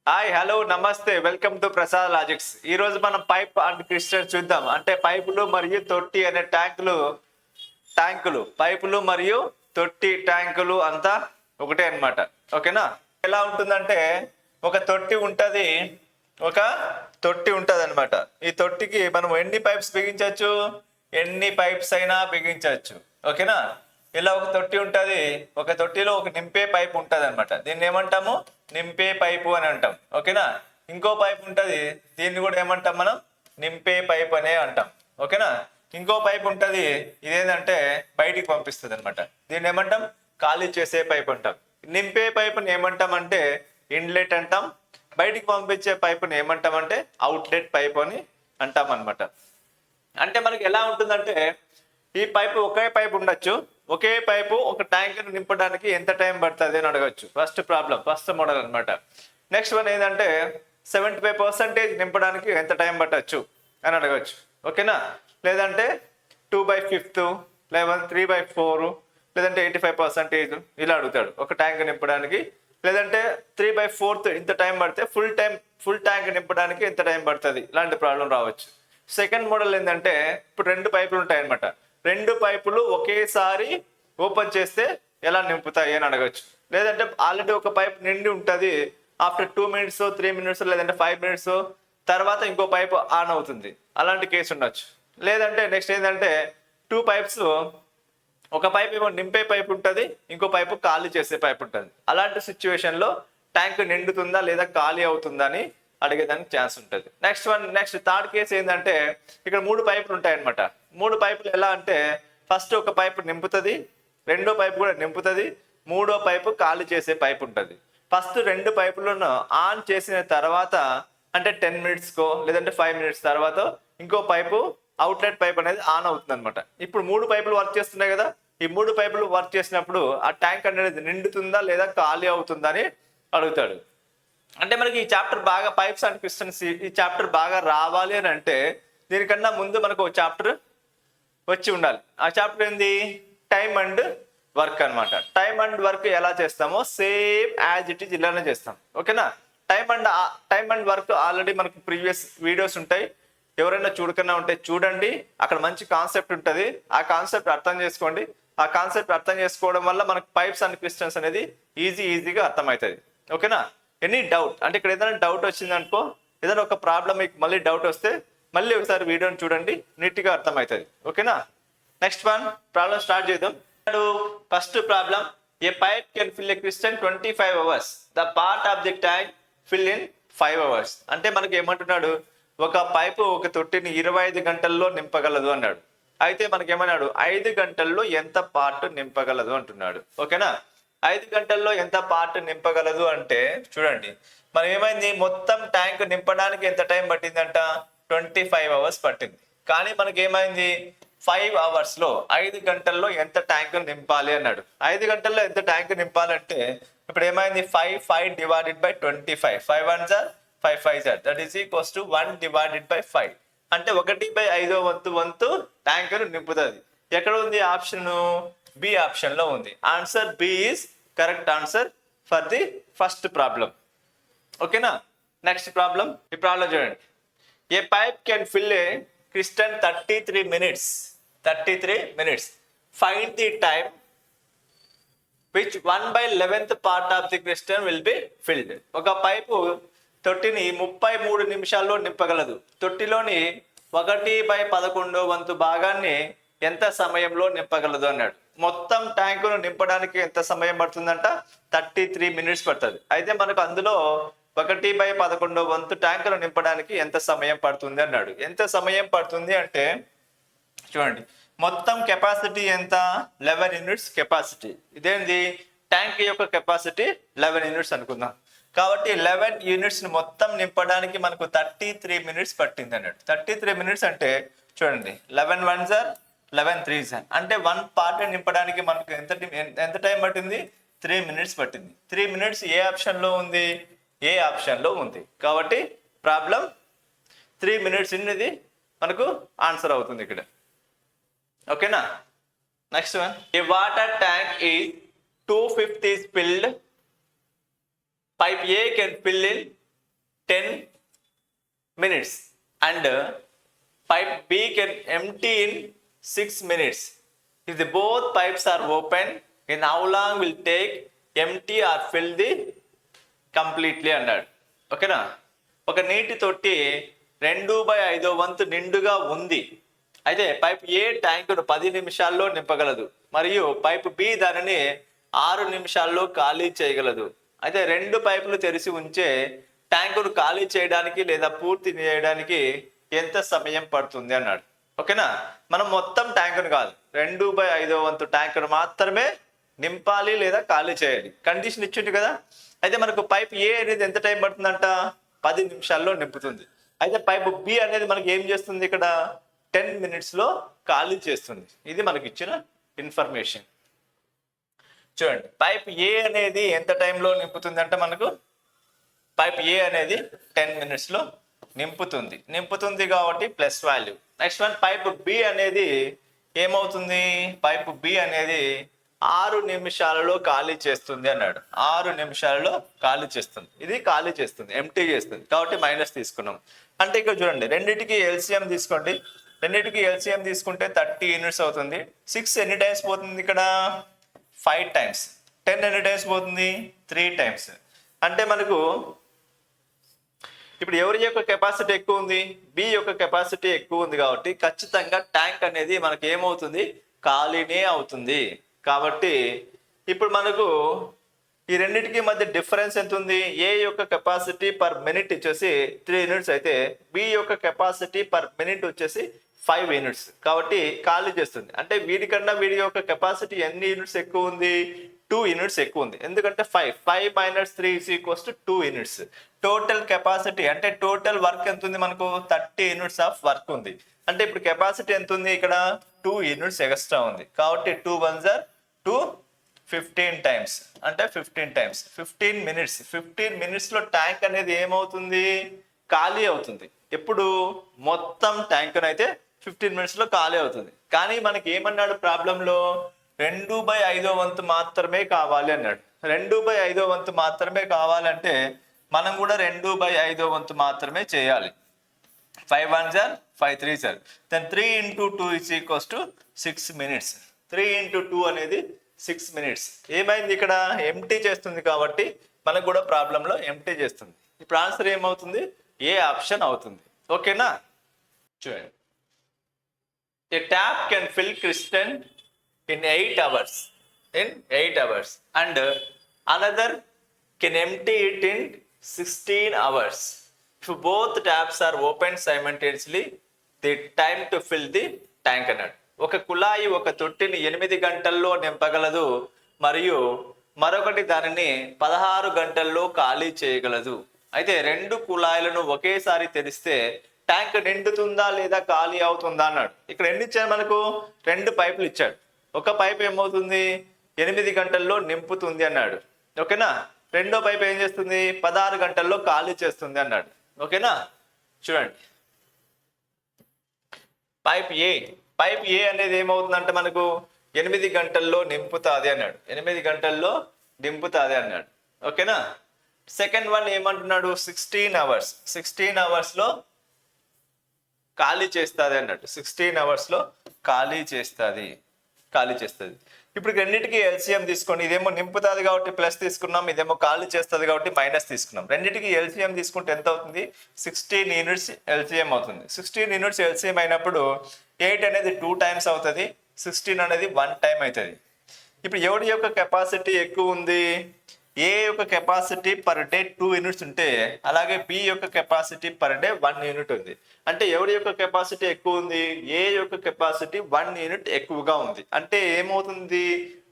Hi, hello, నమస్తే, welcome to Prasad logics. ఈ రోజు మనం పైప్ అండ్ క్రిస్టల్ చూద్దాం. అంటే పైపులు మరియు తొట్టి అనే ట్యాంకులు పైపులు మరియు తొట్టి ట్యాంకులు అంతా ఒకటే అన్నమాట. ఓకేనా? ఎలా ఉంటుందంటే ఒక తొట్టి ఉంటది అనమాట. ఈ తొట్టికి మనం ఎన్ని పైప్స్ బిగించవచ్చు, ఎన్ని పైప్స్ అయినా బిగించవచ్చు. ఓకేనా? ఇలా ఒక తొట్టి ఉంటుంది. ఒక తొట్టిలో ఒక నింపే పైప్ ఉంటుంది అనమాట. దీన్ని ఏమంటాము? నింపే పైపు అని అంటాం. ఓకేనా? ఇంకో పైప్ ఉంటుంది, దీన్ని కూడా ఏమంటాం మనం? నింపే పైప్ అనే అంటాం. ఓకేనా? ఇంకో పైప్ ఉంటుంది, ఇదేంటంటే బయటికి పంపిస్తుంది అనమాట. దీన్ని ఏమంటాం? ఖాళీ చేసే పైప్ అంటాం. నింపే పైపుని ఏమంటాం అంటే ఇన్లెట్ అంటాం. బయటికి పంపించే పైపుని ఏమంటాం అంటే అవుట్లెట్ పైప్ అని అంటాం అనమాట. అంటే మనకి ఎలా ఉంటుందంటే ఈ పైపు ఒకే పైపు ఉండొచ్చు. ఒకే పైపు ఒక ట్యాంక్ నింపడానికి ఎంత టైం పడుతుంది అని అడగచ్చు. ఫస్ట్ మోడల్ అనమాట. నెక్స్ట్ వన్ ఏంటంటే 75% నింపడానికి ఎంత టైం పట్టచ్చు అని అడగచ్చు. ఓకేనా? లేదంటే 2/5, లేదా 3/4, లేదంటే 85% ఇలా అడుగుతాడు ఒక ట్యాంక్ నింపడానికి. లేదంటే 3/4 ఇంత టైం పడితే ఫుల్ ట్యాంక్ నింపడానికి ఎంత టైం పడుతుంది, ఇలాంటి ప్రాబ్లం రావచ్చు. సెకండ్ మోడల్ ఏంటంటే ఇప్పుడు 2 పైపులు ఉంటాయన్నమాట. 2 పైపులు ఒకేసారి ఓపెన్ చేస్తే ఎలా నింపుతాయి అని అడగచ్చు. లేదంటే ఆల్రెడీ ఒక పైప్ నిండి ఉంటుంది, ఆఫ్టర్ 2 minutes 3 minutes లేదంటే 5 minutes తర్వాత ఇంకో పైపు ఆన్ అవుతుంది, అలాంటి కేసు ఉండొచ్చు. లేదంటే నెక్స్ట్ ఏంటంటే 2 పైప్స్, ఒక పైప్ ఏమో నింపే పైప్ ఉంటుంది, ఇంకో పైపు ఖాళీ చేసే పైప్ ఉంటుంది. అలాంటి సిచ్యువేషన్లో ట్యాంక్ నిండుతుందా లేదా ఖాళీ అవుతుందా అని అడిగేదానికి ఛాన్స్ ఉంటుంది. నెక్స్ట్ థర్డ్ కేసు ఏంటంటే ఇక్కడ 3 పైపులు ఉంటాయన్నమాట. 3 పైపులు ఎలా అంటే ఫస్ట్ ఒక పైపు నింపుతుంది, రెండో పైపు కూడా నింపుతుంది, మూడో పైపు ఖాళీ చేసే పైపు ఉంటుంది. ఫస్ట్ 2 పైపులను ఆన్ చేసిన తర్వాత అంటే 10 minutesకో లేదంటే 5 minutes తర్వాత ఇంకో పైపు అవుట్లెట్ పైప్ అనేది ఆన్ అవుతుంది అనమాట. ఇప్పుడు 3 పైపులు వర్క్ చేస్తున్నాయి కదా, ఈ 3 పైపులు వర్క్ చేసినప్పుడు ఆ ట్యాంక్ అనేది నిండుతుందా లేదా ఖాళీ అవుతుందా అని అడుగుతాడు. అంటే మనకి ఈ చాప్టర్ బాగా పైప్స్ అండ్ పిస్టన్స్ ఈ చాప్టర్ బాగా రావాలి అని అంటే దీనికన్నా ముందు మనకు ఒక చాప్టర్ వచ్చి ఉండాలి. ఆ చాప్టర్ ఏంది? టైమ్ అండ్ వర్క్ అనమాట. టైమ్ అండ్ వర్క్ ఎలా చేస్తామో సేమ్ యాజ్ ఇట్ ఈజ్ ఇలానే చేస్తాం. ఓకేనా? టైమ్ అండ్ వర్క్ ఆల్రెడీ మనకు ప్రీవియస్ వీడియోస్ ఉంటాయి. ఎవరైనా చూడకన్నా ఉంటే చూడండి, అక్కడ మంచి కాన్సెప్ట్ ఉంటుంది. ఆ కాన్సెప్ట్ అర్థం చేసుకోండి. ఆ కాన్సెప్ట్ అర్థం చేసుకోవడం వల్ల మనకు పైప్స్ అండ్ పిస్టన్స్ అనేది ఈజీగా అర్థమవుతుంది. ఓకేనా? ఎనీ డౌట్ అంటే ఇక్కడ ఏదైనా డౌట్ వచ్చిందనుకో, ఏదైనా ఒక ప్రాబ్లం మీకు మళ్ళీ డౌట్ వస్తే మళ్ళీ ఒకసారి వీడియోని చూడండి, నీట్గా అర్థమవుతుంది. ఓకేనా? నెక్స్ట్ వన్ ప్రాబ్లం స్టార్ట్ చేద్దాం. First problem, A pipe can fill a crystal 25 hours. The part of the tank fill in 5 hours. అంటే మనకి ఏమంటున్నాడు, ఒక పైపు ఒక తొట్టిని 25 గంటల్లో నింపగలదు అన్నాడు. అయితే మనకి ఏమన్నాడు, 5 గంటల్లో ఎంత పార్ట్ నింపగలదు అంటున్నాడు. ఓకేనా? 5 గంటల్లో ఎంత పార్ట్ నింపగలదు అంటే చూడండి, మనం ఏమైంది, మొత్తం ట్యాంక్ నింపడానికి ఎంత టైం పట్టిందంట? 25 hours పట్టింది. కానీ మనకి ఏమైంది, 5 hours లో 5 గంటల్లో ఎంత ట్యాంక్ నింపాలి అన్నాడు. 5 గంటల్లో ఎంత ట్యాంక్ నింపాలంటే ఇప్పుడు ఏమైంది, 5 divided by 25, 5 1s are 5 5s are, that is equals to 1 divided by 5. అంటే 1/5 వంతు ట్యాంక్ నింపుతుంది. ఎక్కడ ఉంది ఆప్షన్? బి ఆప్షన్ లో ఉంది. Answer B is correct answer for the first problem. ఓకేనా? నెక్స్ట్ ప్రాబ్లం, ఈ ప్రాబ్లం చూడండి. A pipe can fill a crystal 33 minutes. Find the time which 1/11th part of the crystal will be filled. ఒక pipe తొట్టిని 33 నిమిషాల్లో నింపగలదు. తొట్టిలోని 1/11 వంతు భాగాన్ని ఎంత సమయంలో నింపగలదు అన్నాడు. మొత్తం ట్యాంకును నింపడానికి ఎంత సమయం పడుతుందంట? 33 minutes పడుతుంది. అయితే మనకు అందులో 1/11 వంతు ట్యాంకును నింపడానికి ఎంత సమయం పడుతుంది అన్నాడు. ఎంత సమయం పడుతుంది అంటే చూడండి, మొత్తం కెపాసిటీ ఎంత? 11 units కెపాసిటీ. ఇదేంది, ట్యాంక్ యొక్క కెపాసిటీ 11 units అనుకుందాం. కాబట్టి 11 units మొత్తం నింపడానికి మనకు 33 minutes పట్టింది అన్నాడు. 33 minutes అంటే చూడండి, 11 1s are 11 3s are, అంటే 1 part నింపడానికి మనకు ఎంత టైం పట్టింది? 3 minutes పట్టింది. 3 minutes ఏ ఆప్షన్ లో ఉంది? ఏ ఆప్షన్ లో ఉంది. కాబట్టి ప్రాబ్లం 3 minutes ఇది మనకు ఆన్సర్ అవుతుంది ఇక్కడ. ఓకేనా? Next one, A water tank is 250 filled. Pipe A can fill in 10 minutes and pipe B can empty in 6 minutes. If the both pipes are open, in how long will take empty or fill the completely అన్నాడు. ఓకేనా, ఒక నీటి తొట్టి 2/5 వంతు నిండుగా ఉంది. అయితే pipe A ట్యాంకును 10 నిమిషాల్లో నింపగలదు మరియు పైప్ బి దానిని 6 నిమిషాల్లో ఖాళీ చేయగలదు. అయితే 2 పైపులు తెరిచి ఉంచే ట్యాంకును ఖాళీ చేయడానికి లేదా పూర్తి చేయడానికి ఎంత సమయం పడుతుంది అన్నాడు. ఓకేనా, మనం మొత్తం ట్యాంకును కాదు, 2/5 వంతు ట్యాంకును మాత్రమే నింపాలి లేదా ఖాళీ చేయాలి. కండిషన్ ఇచ్చింది కదా. అయితే మనకు పైప్ ఏ అనేది ఎంత టైం పడుతుందంట, 10 నిమిషాల్లో నింపుతుంది. అయితే పైప్ బి అనేది మనకి ఏం చేస్తుంది, ఇక్కడ 10 minutesలో ఖాళీ చేస్తుంది. ఇది మనకి ఇచ్చిన ఇన్ఫర్మేషన్. చూడండి, పైప్ ఏ అనేది ఎంత టైంలో నింపుతుంది అంటే మనకు పైప్ ఏ అనేది 10 minutesలో నింపుతుంది కాబట్టి plus value. Next one, pipe B అనేది ఏమవుతుంది, పైప్ బి అనేది 6 నిమిషాలలో ఖాళీ చేస్తుంది అన్నాడు. 6 నిమిషాలలో ఖాళీ చేస్తుంది. ఇది ఖాళీ చేస్తుంది, ఎంటీ చేస్తుంది కాబట్టి మైనస్ తీసుకున్నాం. అంటే ఇక్కడ చూడండి, రెండింటికి ఎల్సిఎం తీసుకోండి. రెండింటికి ఎల్సిఎం తీసుకుంటే 30 యూనిట్స్ అవుతుంది. 6 ఎన్ని టైమ్స్ పోతుంది, ఇక్కడ 5 times. 10 ఎన్ని టైమ్స్ పోతుంది, 3 times. అంటే మనకు ఇప్పుడు ఎవరి యొక్క కెపాసిటీ ఎక్కువ ఉంది, బి యొక్క కెపాసిటీ ఎక్కువ ఉంది కాబట్టి ఖచ్చితంగా ట్యాంక్ అనేది మనకి ఏమవుతుంది, ఖాళీనే అవుతుంది. కాబట్టి ఇప్పుడు మనకు ఈ రెండింటికి మధ్య డిఫరెన్స్ ఎంత ఉంది, ఏ యొక్క కెపాసిటీ పర్ మినిట్ వచ్చేసి 3 యూనిట్స్ అయితే బి యొక్క కెపాసిటీ పర్ మినిట్ వచ్చేసి 5 యూనిట్స్ కాబట్టి ఖాళీ చేస్తుంది. అంటే వీడికన్నా వీడి యొక్క కెపాసిటీ ఎన్ని యూనిట్స్ ఎక్కువ ఉంది, 2 యూనిట్స్ ఎక్కువ ఉంది. ఎందుకంటే 5 minus 3 = 2 యూనిట్స్. టోటల్ కెపాసిటీ అంటే టోటల్ వర్క్ ఎంత ఉంది, మనకు 30 యూనిట్స్ ఆఫ్ వర్క్ ఉంది. అంటే ఇప్పుడు కెపాసిటీ ఎంత ఉంది, ఇక్కడ 2 యూనిట్స్ ఎక్స్ట్రా ఉంది కాబట్టి 2 1s are 2, 15 times అంటే 15 times 15 minutes. 15 minutesలో ట్యాంక్ అనేది ఏమవుతుంది, ఖాళీ అవుతుంది. ఎప్పుడు మొత్తం ట్యాంక్ అయితే 15 minutesలో ఖాళీ అవుతుంది. కానీ మనకి ఏమన్నాడు ప్రాబ్లంలో, 2/5 వంతు మాత్రమే కావాలి అన్నాడు. 2/5 వంతు మాత్రమే కావాలంటే మనం కూడా 2/5 వంతు మాత్రమే చేయాలి. 5 1s are 5 3s are then 3 into 2 = 6 minutes. 3 into 2 అనేది 6 minutes. ఏమైంది, ఇక్కడ ఎంటీ చేస్తుంది కాబట్టి మనకు కూడా ప్రాబ్లంలో ఎంటీ చేస్తుంది. ఇప్పుడు ఆన్సర్ ఏమవుతుంది, ఏ ఆప్షన్ అవుతుంది. ఓకేనా, చూడండి, a tap can fill crystal in 8 hours and another can empty it in 16 hours. If both taps are opened simultaneously, the time to fill the tank అన్నాడు. ఒక కుళాయి ఒక తొట్టిని 8 గంటల్లో నింపగలదు మరియు మరొకటి దానిని 16 గంటల్లో ఖాళీ చేయగలదు. అయితే 2 కుళాయిలను ఒకేసారి తెరిస్తే ట్యాంక్ నిండుతుందా లేదా ఖాళీ అవుతుందా అన్నాడు. ఇక్కడ ఎన్ని ఇచ్చాడు, మనకు 2 పైపులు ఇచ్చాడు. ఒక పైప్ ఏమవుతుంది, 8 గంటల్లో నింపుతుంది అన్నాడు. ఓకేనా, రెండో పైప్ ఏం చేస్తుంది, 16 గంటల్లో ఖాళీ చేస్తుంది అన్నాడు. ఓకేనా, చూడండి, పైప్ ఏ అనేది ఏమవుతుందంటే మనకు 8 గంటల్లో నింపుతుంది అన్నాడు. 8 గంటల్లో నింపుతుంది అన్నాడు. ఓకేనా, సెకండ్ వన్ ఏమంటున్నాడు, 16 hours. 16 hours ఖాళీ చేస్తుంది అన్నట్టు. 16 hours ఖాళీ చేస్తుంది. ఇప్పుడు రెండింటికి ఎల్సిఎం తీసుకోండి. ఇదేమో నింపుతుంది కాబట్టి ప్లస్ తీసుకున్నాం, ఇదేమో ఖాళీ చేస్తుంది కాబట్టి మైనస్ తీసుకున్నాం. రెండింటికి ఎల్సిఎం తీసుకుంటే ఎంత అవుతుంది, 16 యూనిట్స్ ఎల్సిఎం అవుతుంది. 16 యూనిట్స్ ఎల్సిఎం అయినప్పుడు 8 అనేది 2 times అవుతుంది, 16 అనేది 1 time అవుతుంది. ఇప్పుడు ఎవరి యొక్క కెపాసిటీ ఎక్కువ ఉంది, ఏ యొక్క కెపాసిటీ పర్ డే 2 యూనిట్స్ ఉంటే అలాగే బి యొక్క కెపాసిటీ పర్ డే 1 యూనిట్ ఉంది. అంటే ఎవరి యొక్క కెపాసిటీ ఎక్కువ ఉంది, ఏ యొక్క కెపాసిటీ 1 యూనిట్ ఎక్కువగా ఉంది. అంటే ఏమవుతుంది,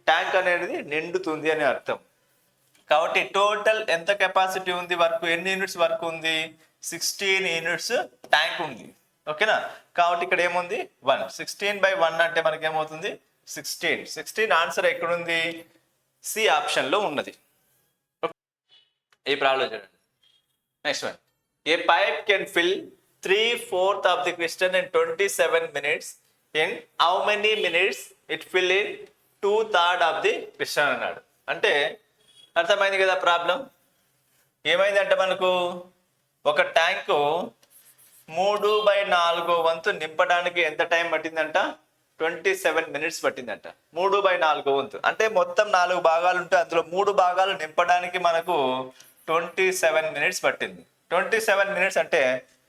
ట్యాంక్ అనేది నిండుతుంది అని అర్థం. కాబట్టి టోటల్ ఎంత కెపాసిటీ ఉంది, వర్క్ ఎన్ని యూనిట్స్ వర్క్ ఉంది, 16 యూనిట్స్ ట్యాంక్ ఉంది. ఓకేనా, కాబట్టి ఇక్కడ ఏముంది 1. 16/1 అంటే మనకి ఏమవుతుంది 16. ఆన్సర్ ఎక్కడుంది, సి ఆప్షన్ లో ఉన్నది. ఈ ప్రాబ్లం చూడండి. Next one, A pipe can fill 3/4 of the crystal in 27 minutes. In how many minutes it fill in 2/3 of the crystal అన్నాడు. అంటే అర్థమైంది కదా ప్రాబ్లం. ఏమైందంటే మనకు ఒక ట్యాంకు 3/4 వంతు నింపడానికి ఎంత టైం పట్టిందంట? 27 మినిట్స్ పట్టిందంట. 3/4 వంతు అంటే మొత్తం 4 భాగాలు ఉంటే అందులో 3 భాగాలు నింపడానికి మనకు 27 మినిట్స్ పట్టింది. 27 మినిట్స్ అంటే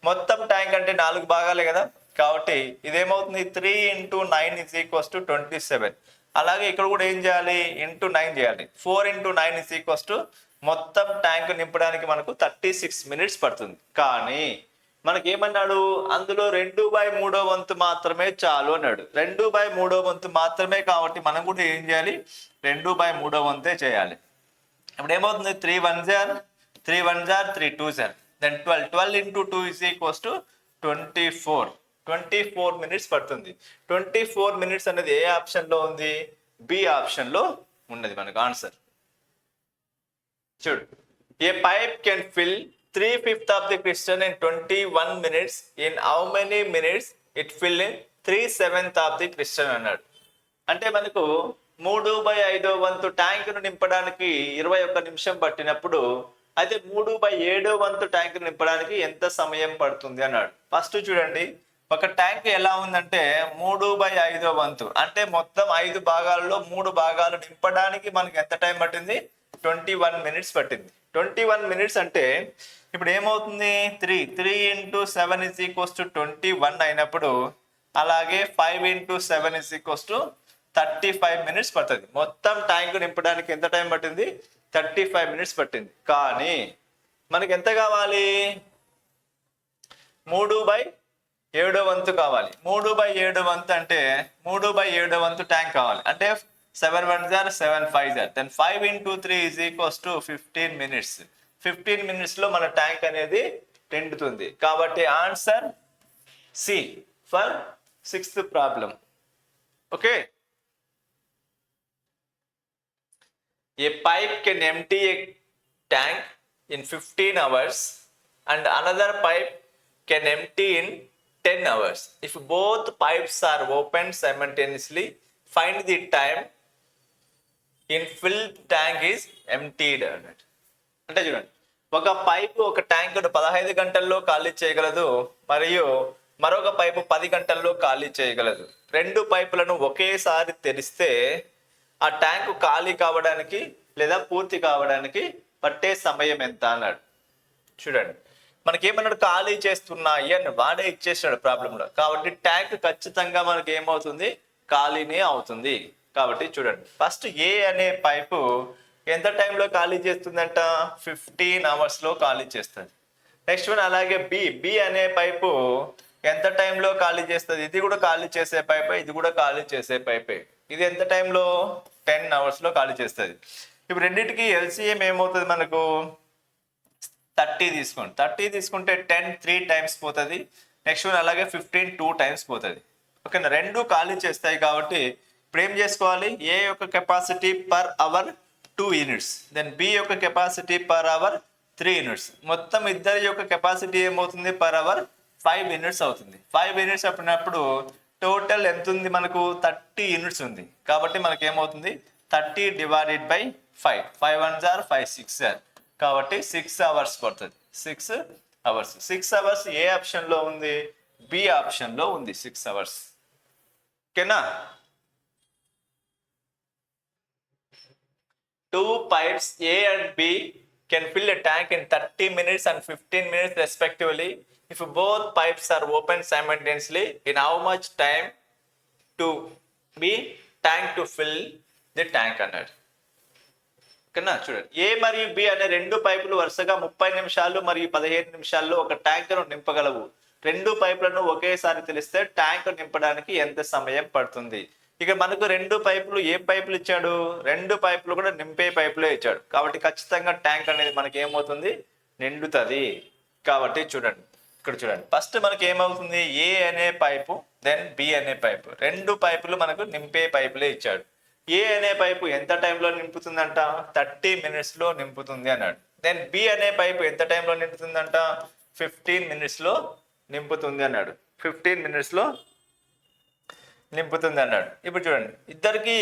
మొత్తం ట్యాంక్ అంటే 4 భాగాలే కదా, కాబట్టి ఇదేమవుతుంది 3 × 9 = 27. అలాగే ఇక్కడ కూడా ఏం చేయాలి? ఇంటూ 9 చేయాలి. 4 × 9 మొత్తం ట్యాంక్ నింపడానికి మనకు 36 మినిట్స్ పడుతుంది. కానీ మనకి ఏమన్నాడు? అందులో 2/3 వంతు మాత్రమే చాలు అన్నాడు. 2/3 వంతు మాత్రమే కాబట్టి మనం కూడా ఏం చేయాలి? 2/3 వంతే చేయాలి. ఇప్పుడు ఏమవుతుంది? 3 1s are 3 1s are 3 2s are then 12. 12 × 2 = 24. 24 minutes పడుతుంది. 24 మినిట్స్ అనేది ఏ ఆప్షన్ లో ఉంది? బి ఆప్షన్ లో ఉన్నది మనకు ఆన్సర్. చూడు, a pipe can fill 3/5 of the crystal in 21 minutes. In how many minutes it fill in 3/7 of the crystal అన్నాడు. అంటే మనకు 3/5 వంతు ట్యాంకును నింపడానికి 21 నిమిషం పట్టినప్పుడు అయితే 3/7 వంతు ట్యాంకును నింపడానికి ఎంత సమయం పడుతుంది అన్నాడు. ఫస్ట్ చూడండి, ఒక ట్యాంక్ ఎలా ఉందంటే 3/5 వంతు అంటే మొత్తం 5 భాగాలలో 3 భాగాలు నింపడానికి మనకి ఎంత టైం పట్టింది? 21 మినిట్స్ పట్టింది. 21 మినిట్స్ అంటే ఇప్పుడు ఏమవుతుంది? 3 × 7 = 21 అయినప్పుడు అలాగే 5 × 7 = 35 మినిట్స్ పడుతుంది. మొత్తం ట్యాంక్ నింపడానికి ఎంత టైం పట్టింది? 35 మినిట్స్ పట్టింది. కానీ మనకి ఎంత కావాలి? 3/7 వంతు కావాలి. 3/7 వంతు అంటే 3/7 వంతు ట్యాంక్ కావాలి. అంటే 7 1s are 7 5s are then 5 × 3 = 15 minutes. 15 minutes లో మన ట్యాంక్ అనేది నిండుతుంది. కాబట్టి answer C for 6th problem. Okay, A pipe can empty a tank in 15 hours and another pipe can empty in 10 hours. If both pipes are opened simultaneously, find the time in filled tank is emptied అన్నట్టు. అంటే చూడండి, ఒక pipe ఒక tank 15 గంటల్లో ఖాళీ చేయగలదు మరియు మరొక పైపు 10 గంటల్లో ఖాళీ చేయగలదు. 2 పైపులను ఒకేసారి తెరిస్తే ఆ ట్యాంకు ఖాళీ కావడానికి లేదా పూర్తి కావడానికి పట్టే సమయం ఎంత అన్నాడు. చూడండి, మనకేమన్నాడు? ఖాళీ చేస్తున్నాయి అని వాడే ఇచ్చేసాడు ప్రాబ్లంలో. కాబట్టి ట్యాంక్ ఖచ్చితంగా మనకి ఏమవుతుంది? ఖాళీనే అవుతుంది. కాబట్టి చూడండి, ఫస్ట్ ఏ అనే పైపు ఎంత టైంలో ఖాళీ చేస్తుందంట? 15 hours లో ఖాళీ చేస్తుంది. నెక్స్ట్ వన్ అలాగే బి అనే పైపు ఎంత టైంలో ఖాళీ చేస్తుంది? ఇది కూడా ఖాళీ చేసే పైపే, ఇది కూడా ఖాళీ చేసే పైపే. ఇది ఎంత టైంలో? 10 hours లో ఖాళీ చేస్తుంది. ఇప్పుడు రెండింటికి ఎల్సిఎం ఏమవుతుంది మనకు? 30 తీసుకోండి. 30 తీసుకుంటే 10 3 times పోతుంది. నెక్స్ట్ వన్ అలాగే 15 2 times పోతుంది. ఓకేనా, రెండు ఖాళీ చేస్తాయి. కాబట్టి ఇప్పుడు ఏం చేసుకోవాలి? ఏ యొక్క capacity per hour 2 units, then B యొక్క కెపాసిటీ పర్ అవర్ 3 units. మొత్తం ఇద్దరి యొక్క కెపాసిటీ ఏమవుతుంది? పర్ అవర్ 5 units అవుతుంది. 5 units అప్పుడు టోటల్ ఎంత ఉంది మనకు? 30 units ఉంది. కాబట్టి మనకి ఏమవుతుంది? 30 / 5. 5 1s are 5 6s are కాబట్టి 6 hours పడుతుంది. 6 hours. 6 hours ఏ ఆప్షన్ లో ఉంది? బి ఆప్షన్ లో ఉంది 6 hours. ఓకేనా? 2 pipes A and B can fill a tank in 30 minutes and 15 minutes respectively. If both pipes are open simultaneously, in how much time to be tank to fill the tank అన్నాడు. ఓకేనా, చూడండి, ఏ మరియు B అనే 2 పైపులు వరుసగా 30 నిమిషాలు మరియు 15 నిమిషాల్లో ఒక ట్యాంకును నింపగలవు. 2 పైపులను ఒకేసారి తెలిస్తే ట్యాంక్ నింపడానికి ఎంత సమయం పడుతుంది? ఇక మనకు 2 పైపులు ఏ పైపులు ఇచ్చాడు? 2 పైపులు కూడా నింపే పైపులే ఇచ్చాడు. కాబట్టి ఖచ్చితంగా ట్యాంక్ అనేది మనకి ఏమవుతుంది? నిండుతుంది. కాబట్టి చూడండి, ఇక్కడ చూడండి, ఫస్ట్ మనకి ఏమవుతుంది? ఏ అనే పైపు దెన్ బి అనే పైపు, 2 పైపులు మనకు నింపే పైపులే ఇచ్చాడు. ఏ అనే పైపు ఎంత టైంలో నింపుతుందంట? 30 minutes లో నింపుతుంది అన్నాడు. దెన్ బి అనే పైపు ఎంత టైంలో నింపుతుందంట? 15 minutes లో నింపుతుంది అన్నాడు. 15 minutes లో నింపుతుంది అన్నాడు. ఇప్పుడు చూడండి, ఇద్దరికి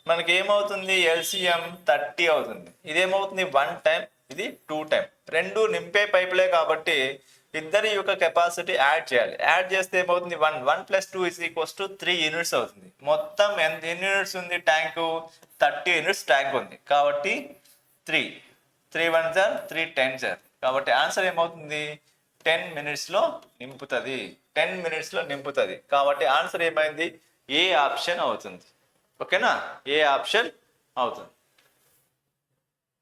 మనకి ఏమవుతుంది? ఎల్సిఎం 30 అవుతుంది. ఇదేమవుతుంది? 1 time ఇది 2 టైం. రెండు నింపే పైపులే కాబట్టి ఇద్దరి యొక్క కెపాసిటీ యాడ్ చేయాలి. యాడ్ చేస్తే ఏమవుతుంది, 1 + 2 = 3 యూనిట్స్ అవుతుంది. మొత్తం ఎన్ని యూనిట్స్ ఉంది ట్యాంకు, 30 యూనిట్స్ ట్యాంక్ ఉంది కాబట్టి 3 1 3 10 కాబట్టి ఆన్సర్ ఏమవుతుంది, 10 మినిట్స్లో నింపుతుంది. 10 మినిట్స్లో నింపుతుంది కాబట్టి ఆన్సర్ ఏమైంది, ఏ ఆప్షన్ అవుతుంది. ఓకేనా, ఏ ఆప్షన్ అవుతుంది.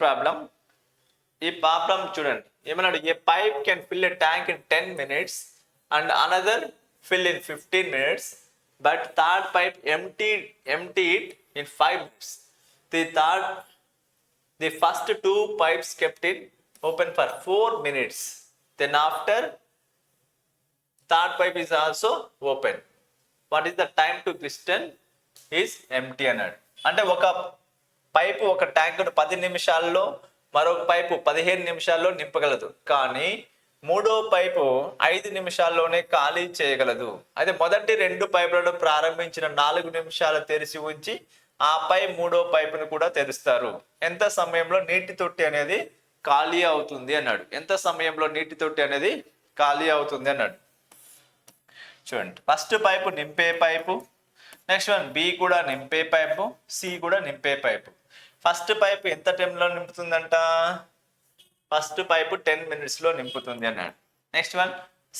ప్రాబ్లం, ఈ ప్రాబ్లం చూడండి ఏమన్నాడు, a pipe can fill a tank in 10 minutes and another fill in 15 minutes but third pipe empty it in 5 minutes. The first 2 pipes kept it open for 4 minutes. Then after third pipe is also open. What is the time to piston is empty అన్నాడు. అంటే ఒక pipe ఒక tank 10 నిమిషాల్లో, మరొక pipe 15 నిమిషాల్లో నింపగలదు. కానీ మూడో pipe 5 నిమిషాల్లోనే ఖాళీ చేయగలదు. అయితే మొదటి 2 పైపులను ప్రారంభించిన 4 నిమిషాలు తెరిచి ఉంచి ఆపై మూడో పైపును కూడా తెరుస్తారు. ఎంత సమయంలో నీటి తొట్టి అనేది ఖాళీ అవుతుంది అన్నాడు. ఎంత సమయంలో నీటి తొట్టి అనేది ఖాళీ అవుతుంది అన్నాడు. చూడండి, ఫస్ట్ పైపు నింపే పైపు, నెక్స్ట్ వన్ బి కూడా నింపే పైపు, సి కూడా నింపే పైపు. ఫస్ట్ పైపు ఎంత టైంలో నింపుతుందంట, ఫస్ట్ పైపు 10 minutesలో నింపుతుంది అన్నాడు. నెక్స్ట్ వన్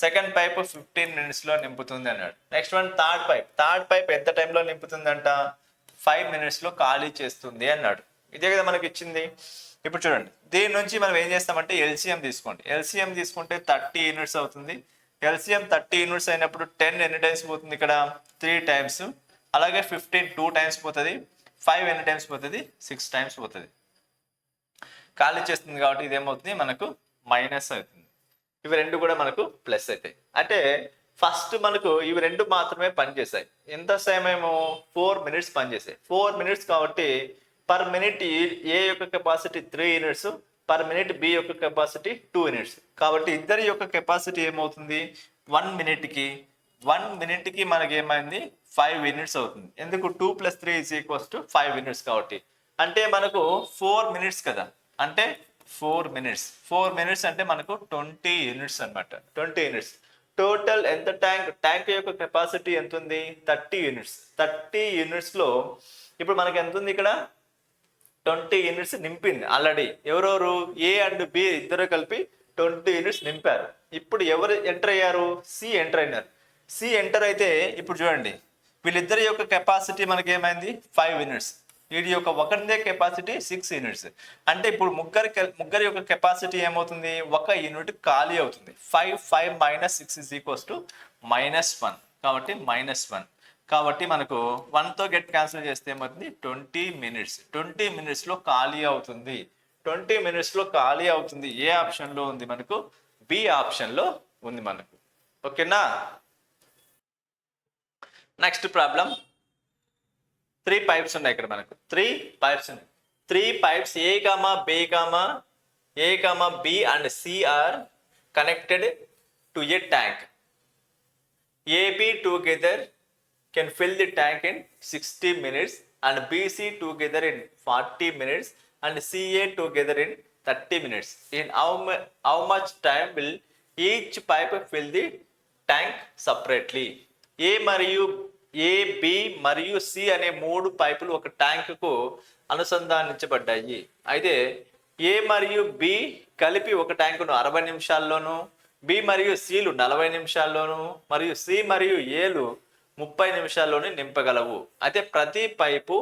సెకండ్ పైపు 15 minutesలో నింపుతుంది అన్నాడు. నెక్స్ట్ వన్ థర్డ్ పైప్ ఎంత టైంలో నింపుతుందంట, 5 minutesలో ఖాళీ చేస్తుంది అన్నాడు. ఇదే కదా మనకి ఇచ్చింది. ఇప్పుడు చూడండి, దీని నుంచి మనం ఏం చేస్తామంటే ఎల్సిఎం తీసుకోండి. ఎల్సిఎం తీసుకుంటే 30 యూనిట్స్ అవుతుంది. ఎల్సిఎం 30 యూనిట్స్ అయినప్పుడు 10 ఎన్ని టైమ్స్ పోతుంది, ఇక్కడ 3 times. అలాగే 15 2 times పోతుంది. 5 ఎన్ని టైమ్స్ పోతుంది, 6 times పోతుంది. ఖాళీ చేస్తుంది కాబట్టి ఇదేమవుతుంది, మనకు మైనస్ అవుతుంది. ఇవి రెండు కూడా మనకు ప్లస్ అవుతాయి. అంటే ఫస్ట్ మనకు ఇవి రెండు మాత్రమే పనిచేసాయి. ఎంత సమయము, 4 minutes పనిచేసాయి. 4 minutes కాబట్టి పర్ మినిట్ ఏ యొక్క capacity 3 units, per minute B యొక్క కెపాసిటీ 2 యూనిట్స్. కాబట్టి ఇద్దరి యొక్క కెపాసిటీ ఏమవుతుంది, 1 minute కి మనకి ఏమైంది, 5 యూనిట్స్ అవుతుంది. ఎందుకు, 2 + 3 = 5 యూనిట్స్ కాబట్టి. అంటే మనకు 4 minutes కదా, అంటే 4 minutes అంటే మనకు 20 యూనిట్స్ అనమాట. 20 యూనిట్స్ టోటల్ ఎంత ట్యాంక్ యొక్క కెపాసిటీ ఎంత ఉంది, 30 యూనిట్స్. 30 యూనిట్స్లో ఇప్పుడు మనకి ఎంత ఉంది, ఇక్కడ 20 యూనిట్స్ నింపింది ఆల్రెడీ. ఎవరెవరు, ఏ అండ్ బి ఇద్దరు కలిపి 20 యూనిట్స్ నింపారు. ఇప్పుడు ఎవరు ఎంటర్ అయ్యారు, సి ఎంటర్ అయినారు. సి ఎంటర్ అయితే ఇప్పుడు చూడండి, వీళ్ళిద్దరి యొక్క కెపాసిటీ మనకి ఏమైంది, 5 యూనిట్స్. వీడి యొక్క ఒకరిదే కెపాసిటీ 6 యూనిట్స్. అంటే ఇప్పుడు ముగ్గురి యొక్క కెపాసిటీ ఏమవుతుంది, 1 యూనిట్ ఖాళీ అవుతుంది. 5 - 6 = -1 కాబట్టి -1. కాబట్టి మనకు 1తో గెట్ క్యాన్సిల్ చేస్తే ఏమవుతుంది, 20 minutes. 20 minutesలో ఖాళీ అవుతుంది. 20 minutesలో ఖాళీ అవుతుంది. ఏ ఆప్షన్లో ఉంది మనకు, బి ఆప్షన్లో ఉంది మనకు. ఓకేనా. నెక్స్ట్ ప్రాబ్లం, 3 pipes ఉన్నాయి ఇక్కడ మనకు. 3 pipes ఉన్నాయి. 3 pipes A, B and C are connected to a tank. AB together can fill the tank in 60 minutes and BC together in 40 minutes and CA together in 30 minutes. In how much time will each pipe fill the tank separately? A, B మరియు C అనే 3 పైపులు ఒక ట్యాంకుకు అనుసంధానించబడ్డాయి. అయితే ఏ మరియు B కలిపి ఒక ట్యాంకును 60 నిమిషాల్లోను, B మరియు సిలు 40 నిమిషాల్లోను, మరియు సి మరియు ఏలు 30 నిమిషాల్లోనే నింపగలవు. అయితే ప్రతి పైపు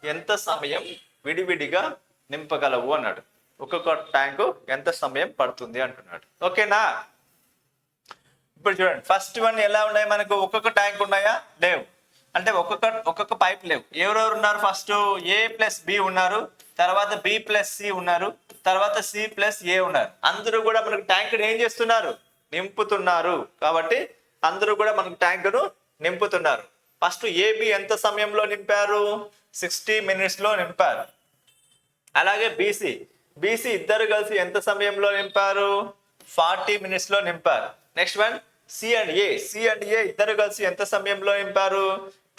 ఎంత సమయం విడివిడిగా నింపగలవు అన్నాడు. ఒక్కొక్క ట్యాంకు ఎంత సమయం పడుతుంది అంటున్నాడు. ఓకేనా. ఇప్పుడు చూడండి, ఫస్ట్ వన్ ఎలా ఉన్నాయి మనకు, ఒక్కొక్క ట్యాంక్ ఉన్నాయా, లేవు. అంటే ఒక్కొక్క పైప్ లేవు. ఎవరెవరు ఉన్నారు, ఫస్ట్ A + B ఉన్నారు, తర్వాత B + C ఉన్నారు, తర్వాత C + A ఉన్నారు. అందరూ కూడా మనకు ట్యాంక్ ఏం చేస్తున్నారు, నింపుతున్నారు. కాబట్టి అందరూ కూడా మనకు ట్యాంకును నింపుతున్నారు. ఫస్ట్ AB ఎంత సమయంలో నింపారు, 60 minutesలో నింపారు. అలాగే BC ఇద్దరు కలిసి ఎంత సమయంలో నింపారు, 40 minutesలో నింపారు. నెక్స్ట్ వన్ సి అండ్ ఏ ఇద్దరు కలిసి ఎంత సమయంలో నింపారు,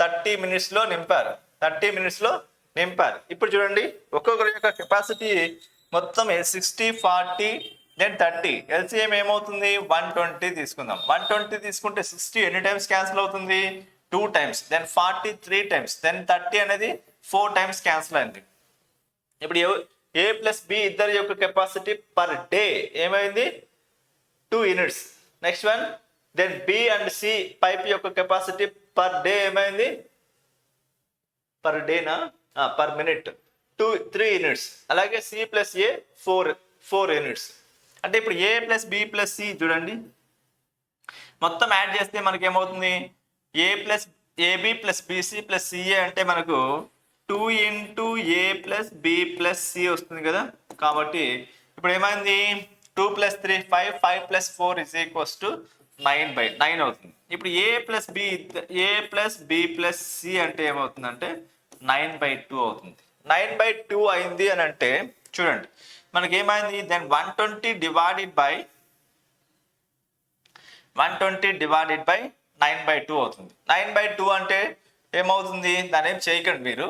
30 minutesలో నింపారు. 30 minutesలో నింపారు. ఇప్పుడు చూడండి, ఒక్కొక్కరి యొక్క కెపాసిటీ మొత్తం 60 40 దెన్ 30 ఎల్సిఎం ఏమవుతుంది 120 తీసుకుందాం. 120 తీసుకుంటే 60 ఎన్ని టైమ్స్ క్యాన్సిల్ అవుతుంది 2 టైమ్స్, దెన్ 40 3 టైమ్స్, దెన్ 30 అనేది 4 టైమ్స్ క్యాన్సిల్ అయింది. ఇప్పుడు ఏ ప్లస్ బి ఇద్దరి యొక్క కెపాసిటీ పర్ డే ఏమైంది 2 units. Next one then B and C pipe యొక్క కెపాసిటీ పర్ డే ఏమైంది పర్ డేనా పర్ మినిట్ 3 యూనిట్స్. అలాగే సి ప్లస్ ఏ 4 యూనిట్స్. అంటే ఇప్పుడు A plus B plus C చూడండి మొత్తం యాడ్ చేస్తే మనకి ఏమవుతుంది A plus AB plus BC plus CA అంటే మనకు 2 into A plus B plus C వస్తుంది కదా. కాబట్టి ఇప్పుడు ఏమైంది 2 plus 3 5 5 plus 4 is equals to 9/9 అవుతుంది. ఇప్పుడు A plus B plus C అంటే ఏమవుతుందంటే 9/2 అవుతుంది. 9/2 అయింది అని అంటే చూడండి మనకి ఏమైంది దెన్ 120 డివైడెడ్ బై 9/2 అవుతుంది. 9/2 అంటే ఏమవుతుంది దాని ఏం చేయకండి మీరు,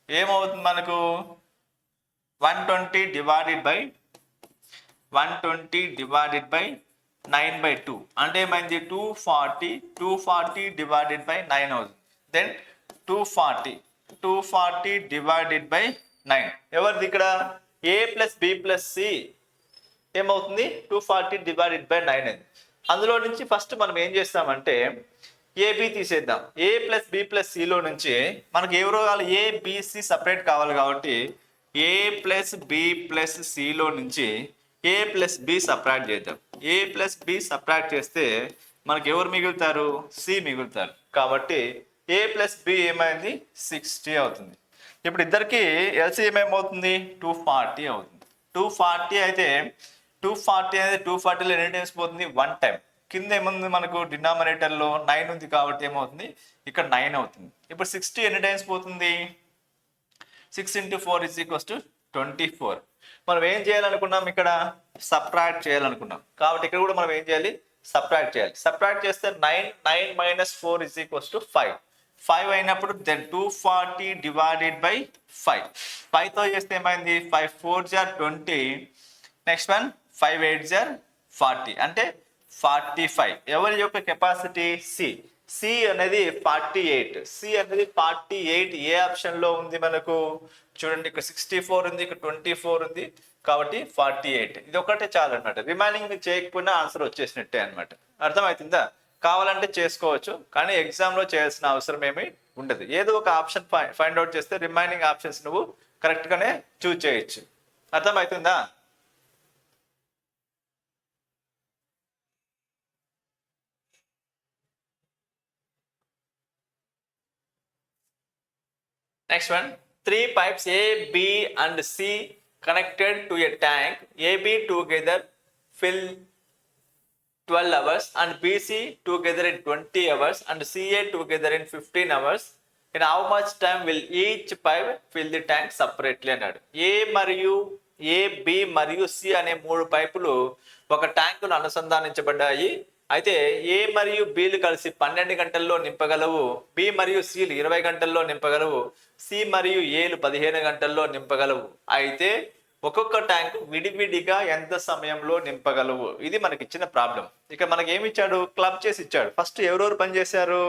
ఏమవుతుంది మనకు 120 డివైడెడ్ బై 9/2 అంటే ఏమైంది 240 డివైడెడ్ బై 9 అవుతుంది. దెన్ 240 డివైడెడ్ బై 9 ఎవరిది ఇక్కడ ఏ ప్లస్ బి ప్లస్ సి ఏమవుతుంది 240 డివైడెడ్ బై 9 అయింది. అందులో నుంచి ఫస్ట్ మనం ఏం చేస్తామంటే ఏబి తీసేద్దాం. ఏ ప్లస్ బి ప్లస్ సిలో నుంచి మనకి ఎవరో కావాలి ఏ బిసి సపరేట్ కావాలి కాబట్టి ఏ ప్లస్ బి ప్లస్ సిలో నుంచి ఏ ప్లస్ బి సపరేట్ చేద్దాం. ఏ ప్లస్ బి సపరేట్ చేస్తే మనకి ఎవరు మిగులుతారు సి మిగులుతారు. కాబట్టి ఏ ప్లస్ బి ఏమైంది 60 అవుతుంది. ఇప్పుడు ఇద్దరికి ఎల్సిఎం ఏమవుతుంది 240 అవుతుంది. 240 అయితే 240 అనేది 240లో ఎన్ని టైమ్స్ పోతుంది 1 టైం. కింద ఏముంది మనకు డినామినేటర్లో 9 ఉంది కాబట్టి ఏమవుతుంది ఇక్కడ 9 అవుతుంది. ఇప్పుడు 60 ఎన్ని టైమ్స్ పోతుంది 6 into 4 is equals to 24. మనం ఏం చేయాలనుకున్నాం ఇక్కడ సబ్ట్రాక్ట్ చేయాలనుకున్నాం కాబట్టి ఇక్కడ కూడా మనం ఏం చేయాలి సబ్ట్రాక్ట్ చేయాలి. సబ్ట్రాక్ట్ చేస్తే 9 minus 4 is equals to 5 అయినప్పుడు దెన్ 240 డివైడెడ్ బై 5తో చేస్తే ఏమైంది 5 4 jar 20, నెక్స్ట్ వన్ 5 8 jar 40 అంటే 45. ఎవరి యొక్క కెపాసిటీ సి అనేది 48 ఏ ఆప్షన్ లో ఉంది మనకు చూడండి ఇక్కడ 64 ఉంది ఇక్కడ 24 ఉంది కాబట్టి 48 ఇది ఒకటే చాలు అనమాట. రిమైనింగ్ మీరు చేయకపోయినా ఆన్సర్ వచ్చేసినట్టే అనమాట. అర్థమవుతుందా? కావాలంటే చేసుకోవచ్చు కానీ ఎగ్జామ్ లో చేయాల్సిన అవసరం ఏమీ ఉండదు. ఏదో ఒక ఆప్షన్ ఫైండ్ అవుట్ చేస్తే రిమైనింగ్ ఆప్షన్స్ నువ్వు కరెక్ట్ గానే చూజ్ చేయొచ్చు. అర్థమవుతుందా? Next one, 3 pipes A, B and C connected to a tank. AB together fill 12 hours and BC together in 20 hours and CA together in 15 hours. In how much time will each pipe fill the tank separately అన్నాడు. A, B మరియు C అనే 3 పైపులు ఒక ట్యాంకును అనుసంధానించబడ్డాయి. అయితే ఏ మరియు బిలు కలిసి 12 గంటల్లో నింపగలవు, B మరియు సిలు 20 గంటల్లో నింపగలవు, సి మరియు ఏలు 15 గంటల్లో నింపగలవు. అయితే ఒక్కొక్క ట్యాంక్ విడివిడిగా ఎంత సమయంలో నింపగలవు? ఇది మనకి ఇచ్చిన ప్రాబ్లం. ఇక మనకి ఏమి ఇచ్చాడు క్లబ్ చేసి ఇచ్చాడు. ఫస్ట్ ఎవరెవరు పనిచేశారు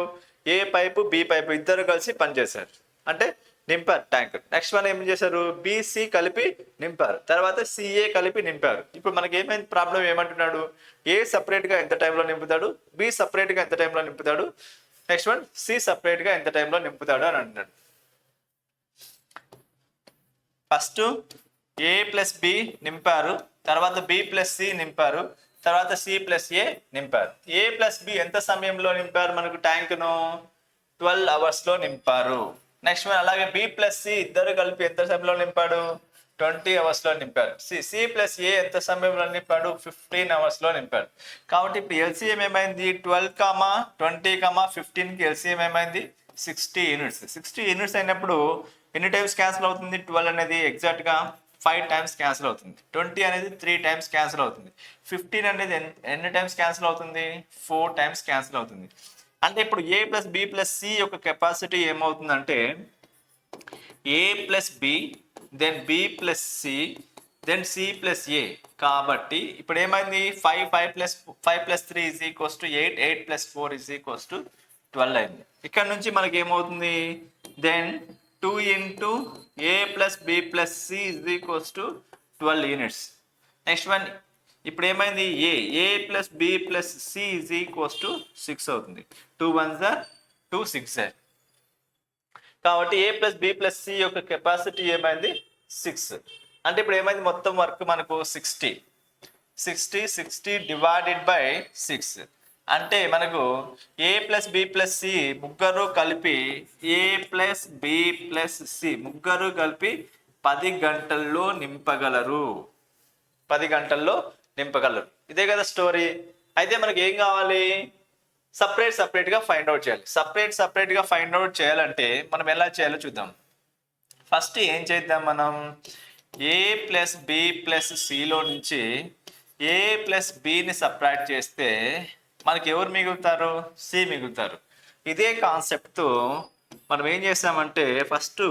ఏ పైపు బి పైపు ఇద్దరు కలిసి పనిచేశారు అంటే నింపారు ట్యాంక్. నెక్స్ట్ వన్ ఏం చేశారు బిసి కలిపి నింపారు, తర్వాత సిఏ కలిపి నింపారు. ఇప్పుడు మనకి ఏమైంది ప్రాబ్లం ఏమంటున్నాడు ఏ సపరేట్ గా ఎంత టైంలో నింపుతాడు, బి సపరేట్ గా ఎంత టైంలో నింపుతాడు, నెక్స్ట్ వన్ సి సపరేట్ గా ఎంత టైంలో నింపుతాడు అని అంటున్నాడు. ఫస్ట్ ఏ ప్లస్ బి నింపారు, తర్వాత బి ప్లస్ సి నింపారు, తర్వాత సి ప్లస్ ఏ నింపారు. ఏ ప్లస్ బి ఎంత సమయంలో నింపారు మనకు ట్యాంక్ను 12 hours లో నింపారు. నెక్స్ట్ వన్ అలాగే బి ప్లస్ సి ఇద్దరు కలిపి ఎంత సమయంలో నింపాడు 20 hours లో నింపారు. సి ప్లస్ ఏ ఎంత సమయంలో నింపాడు 15 hours లో నింపాడు. కాబట్టి ఇప్పుడు ఎల్సిఎం ఏమైంది 12, 20, 15 కి ఎల్సిఎం ఏమైంది 60 యూనిట్స్. 60 యూనిట్స్ అయినప్పుడు ఎన్ని టైమ్స్ క్యాన్సిల్ అవుతుంది 12 అనేది ఎగ్జాక్ట్ గా 5 టైమ్స్ క్యాన్సిల్ అవుతుంది, 20 అనేది 3 టైమ్స్ క్యాన్సిల్ అవుతుంది, 15 అనేది ఎన్ని టైమ్స్ క్యాన్సిల్ అవుతుంది 4 టైమ్స్ క్యాన్సిల్ అవుతుంది. అంటే ఇప్పుడు A plus B plus C యొక్క కెపాసిటీ ఏమవుతుందంటే A plus B then B plus C then C plus A. కాబట్టి ఇప్పుడు ఏమైంది, 5 plus 3 is equals to 8, 8 plus 4 is equals to 12 అయింది. ఇక్కడ నుంచి మనకి ఏమవుతుంది, then 2 into A plus B plus C is equals to 12 units. Next one ఇప్పుడు ఏమైంది, A plus B plus C is equals to 6 అవుతుంది. 2 1s are 2 6. కాబట్టి ఏ plus B plus C యొక్క కెపాసిటీ ఏమైంది 6. అంటే ఇప్పుడు ఏమైంది, మొత్తం వర్క్ మనకు 60 డివైడెడ్ బై 6. అంటే మనకు ఏ ప్లస్ బి ప్లస్ సి ముగ్గురు కలిపి, A plus B plus C ముగ్గురు కలిపి 10 గంటల్లో నింపగలరు. 10 గంటల్లో నింపగలరు. ఇదే కదా స్టోరీ. అయితే మనకి ఏం కావాలి, సపరేట్గా ఫైండ్ అవుట్ చేయాలి. సపరేట్గా ఫైండ్ అవుట్ చేయాలంటే మనం ఎలా చేయాలో చూద్దాం. ఫస్ట్ ఏం చేద్దాం, మనం ఏ ప్లస్ బి ప్లస్ సిలో నుంచి ఏ ప్లస్ బిని సపరేట్ చేస్తే మనకి ఎవరు మిగులుతారు, సి మిగులుతారు. ఇదే కాన్సెప్ట్తో మనం ఏం చేస్తామంటే ఫస్ట్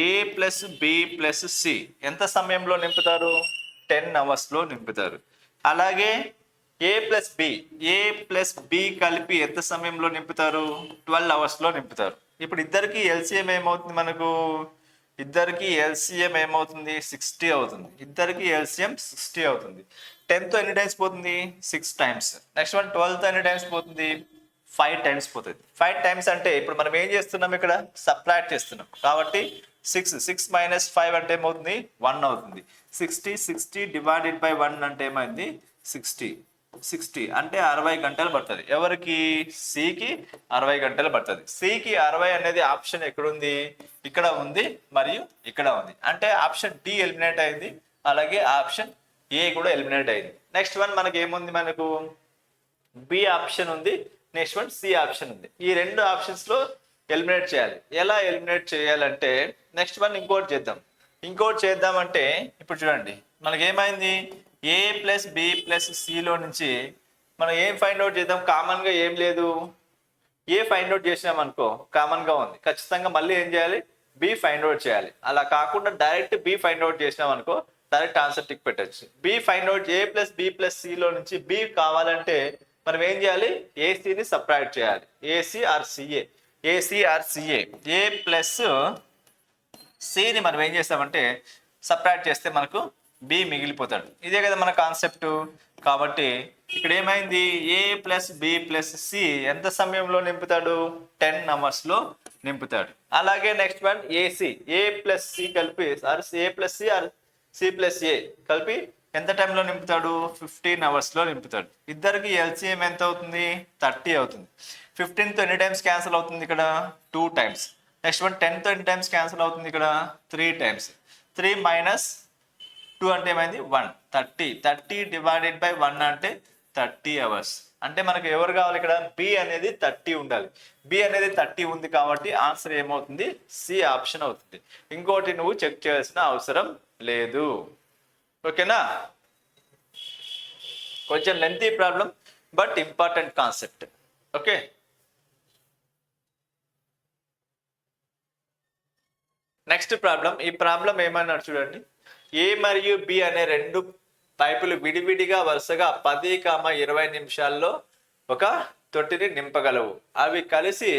ఏ ప్లస్ బి ప్లస్ సి ఎంత సమయంలో నింపుతారు, 10 అవర్స్లో నింపుతారు. అలాగే ఏ ప్లస్ బి కలిపి ఎంత సమయంలో నింపుతారు, 12 అవర్స్లో నింపుతారు. ఇప్పుడు ఇద్దరికి ఎల్సిఎం ఏమవుతుంది, మనకు ఇద్దరికి ఎల్సిఎం ఏమవుతుంది 60 అవుతుంది. ఇద్దరికి ఎల్సిఎం 60 అవుతుంది. 10తో ఎన్ని టైమ్స్ పోతుంది, 6 టైమ్స్. నెక్స్ట్ వన్ 12తో ఎన్ని టైమ్స్ పోతుంది, 5 టైమ్స్ పోతుంది. 5 టైమ్స్ అంటే ఇప్పుడు మనం ఏం చేస్తున్నాం, ఇక్కడ సబ్ట్రాక్ట్ చేస్తున్నాం. కాబట్టి 6 మైనస్ 5 అంటే ఏమవుతుంది, 1 అవుతుంది. 60 డివైడెడ్ బై 1 అంటే ఏమైంది 60 అంటే 60 గంటలు పడుతుంది. ఎవరికి, సికి 60 గంటలు పడుతుంది. సికి 60 అనేది ఆప్షన్ ఎక్కడుంది, ఇక్కడ ఉంది మరియు ఇక్కడ ఉంది. అంటే ఆప్షన్ డి ఎలిమినేట్ అయింది, అలాగే ఆప్షన్ ఏ కూడా ఎలిమినేట్ అయింది. నెక్స్ట్ వన్ మనకి ఏముంది, మనకు బి ఆప్షన్ ఉంది, నెక్స్ట్ వన్ సి ఆప్షన్ ఉంది. ఈ రెండు ఆప్షన్స్లో ఎలిమినేట్ చేయాలి. ఎలా ఎలిమినేట్ చేయాలంటే నెక్స్ట్ వన్ ఇంకోటి చేద్దామంటే ఇప్పుడు చూడండి మనకి ఏమైంది, ఏ ప్లస్ బి ప్లస్ సిలో నుంచి మనం ఏం ఫైండ్ అవుట్ చేద్దాం, కామన్గా ఏం లేదు. ఏ ఫైండ్ అవుట్ చేసినాం అనుకో కామన్గా ఉంది, ఖచ్చితంగా మళ్ళీ ఏం చేయాలి, బి ఫైండ్ అవుట్ చేయాలి. అలా కాకుండా డైరెక్ట్ బి ఫైండ్ అవుట్ చేసినాం అనుకో డైరెక్ట్ ఆన్సర్ టిక్ పెట్టచ్చు. B find out A plus B plus సిలో నుంచి బి కావాలంటే మనం ఏం చేయాలి, ఏసీని సపరేట్ చేయాలి. AC or CA A plus సిని మనం ఏం చేస్తామంటే సపరేట్ చేస్తే మనకు బి మిగిలిపోతాడు. ఇదే కదా మన కాన్సెప్ట్. కాబట్టి ఇక్కడ ఏమైంది, A plus B plus C ఎంత సమయంలో నింపుతాడు, 10 అవర్స్లో నింపుతాడు. అలాగే next one AC A plus C కలిపి A plus C or C plus A కలిపి ఎంత టైంలో నింపుతాడు, 15 అవర్స్లో నింపుతాడు. ఇద్దరికి ఎల్సిఎం ఎంత అవుతుంది, 30 అవుతుంది. 15తో ఎన్ని టైమ్స్ క్యాన్సిల్ అవుతుంది, ఇక్కడ 2 టైమ్స్. నెక్స్ట్ వన్ 10తో ఎన్ని టైమ్స్ క్యాన్సిల్ అవుతుంది, ఇక్కడ 3 టైమ్స్. 3 మైనస్ 2 అంటే ఏమైంది 1. 30 డివైడెడ్ బై 1 అంటే 30 అవర్స్. అంటే మనకు ఎవరు కావాలి, ఇక్కడ బి అనేది 30 ఉండాలి. బి అనేది 30 ఉంది కాబట్టి ఆన్సర్ ఏమవుతుంది, సి ఆప్షన్ అవుతుంది. ఇంకోటి నువ్వు చెక్ చేయాల్సిన అవసరం లేదు. ఓకేనా, కొంచెం lengthy problem but important concept. Okay, next problem. ఈ ప్రాబ్లం ఏమన్నాడు చూడండి, ఏ మరియు బి అనే రెండు పైపులు విడివిడిగా వరుసగా 10, 20 నిమిషాల్లో ఒక తొట్టిని నింపగలవు. అవి కలిసి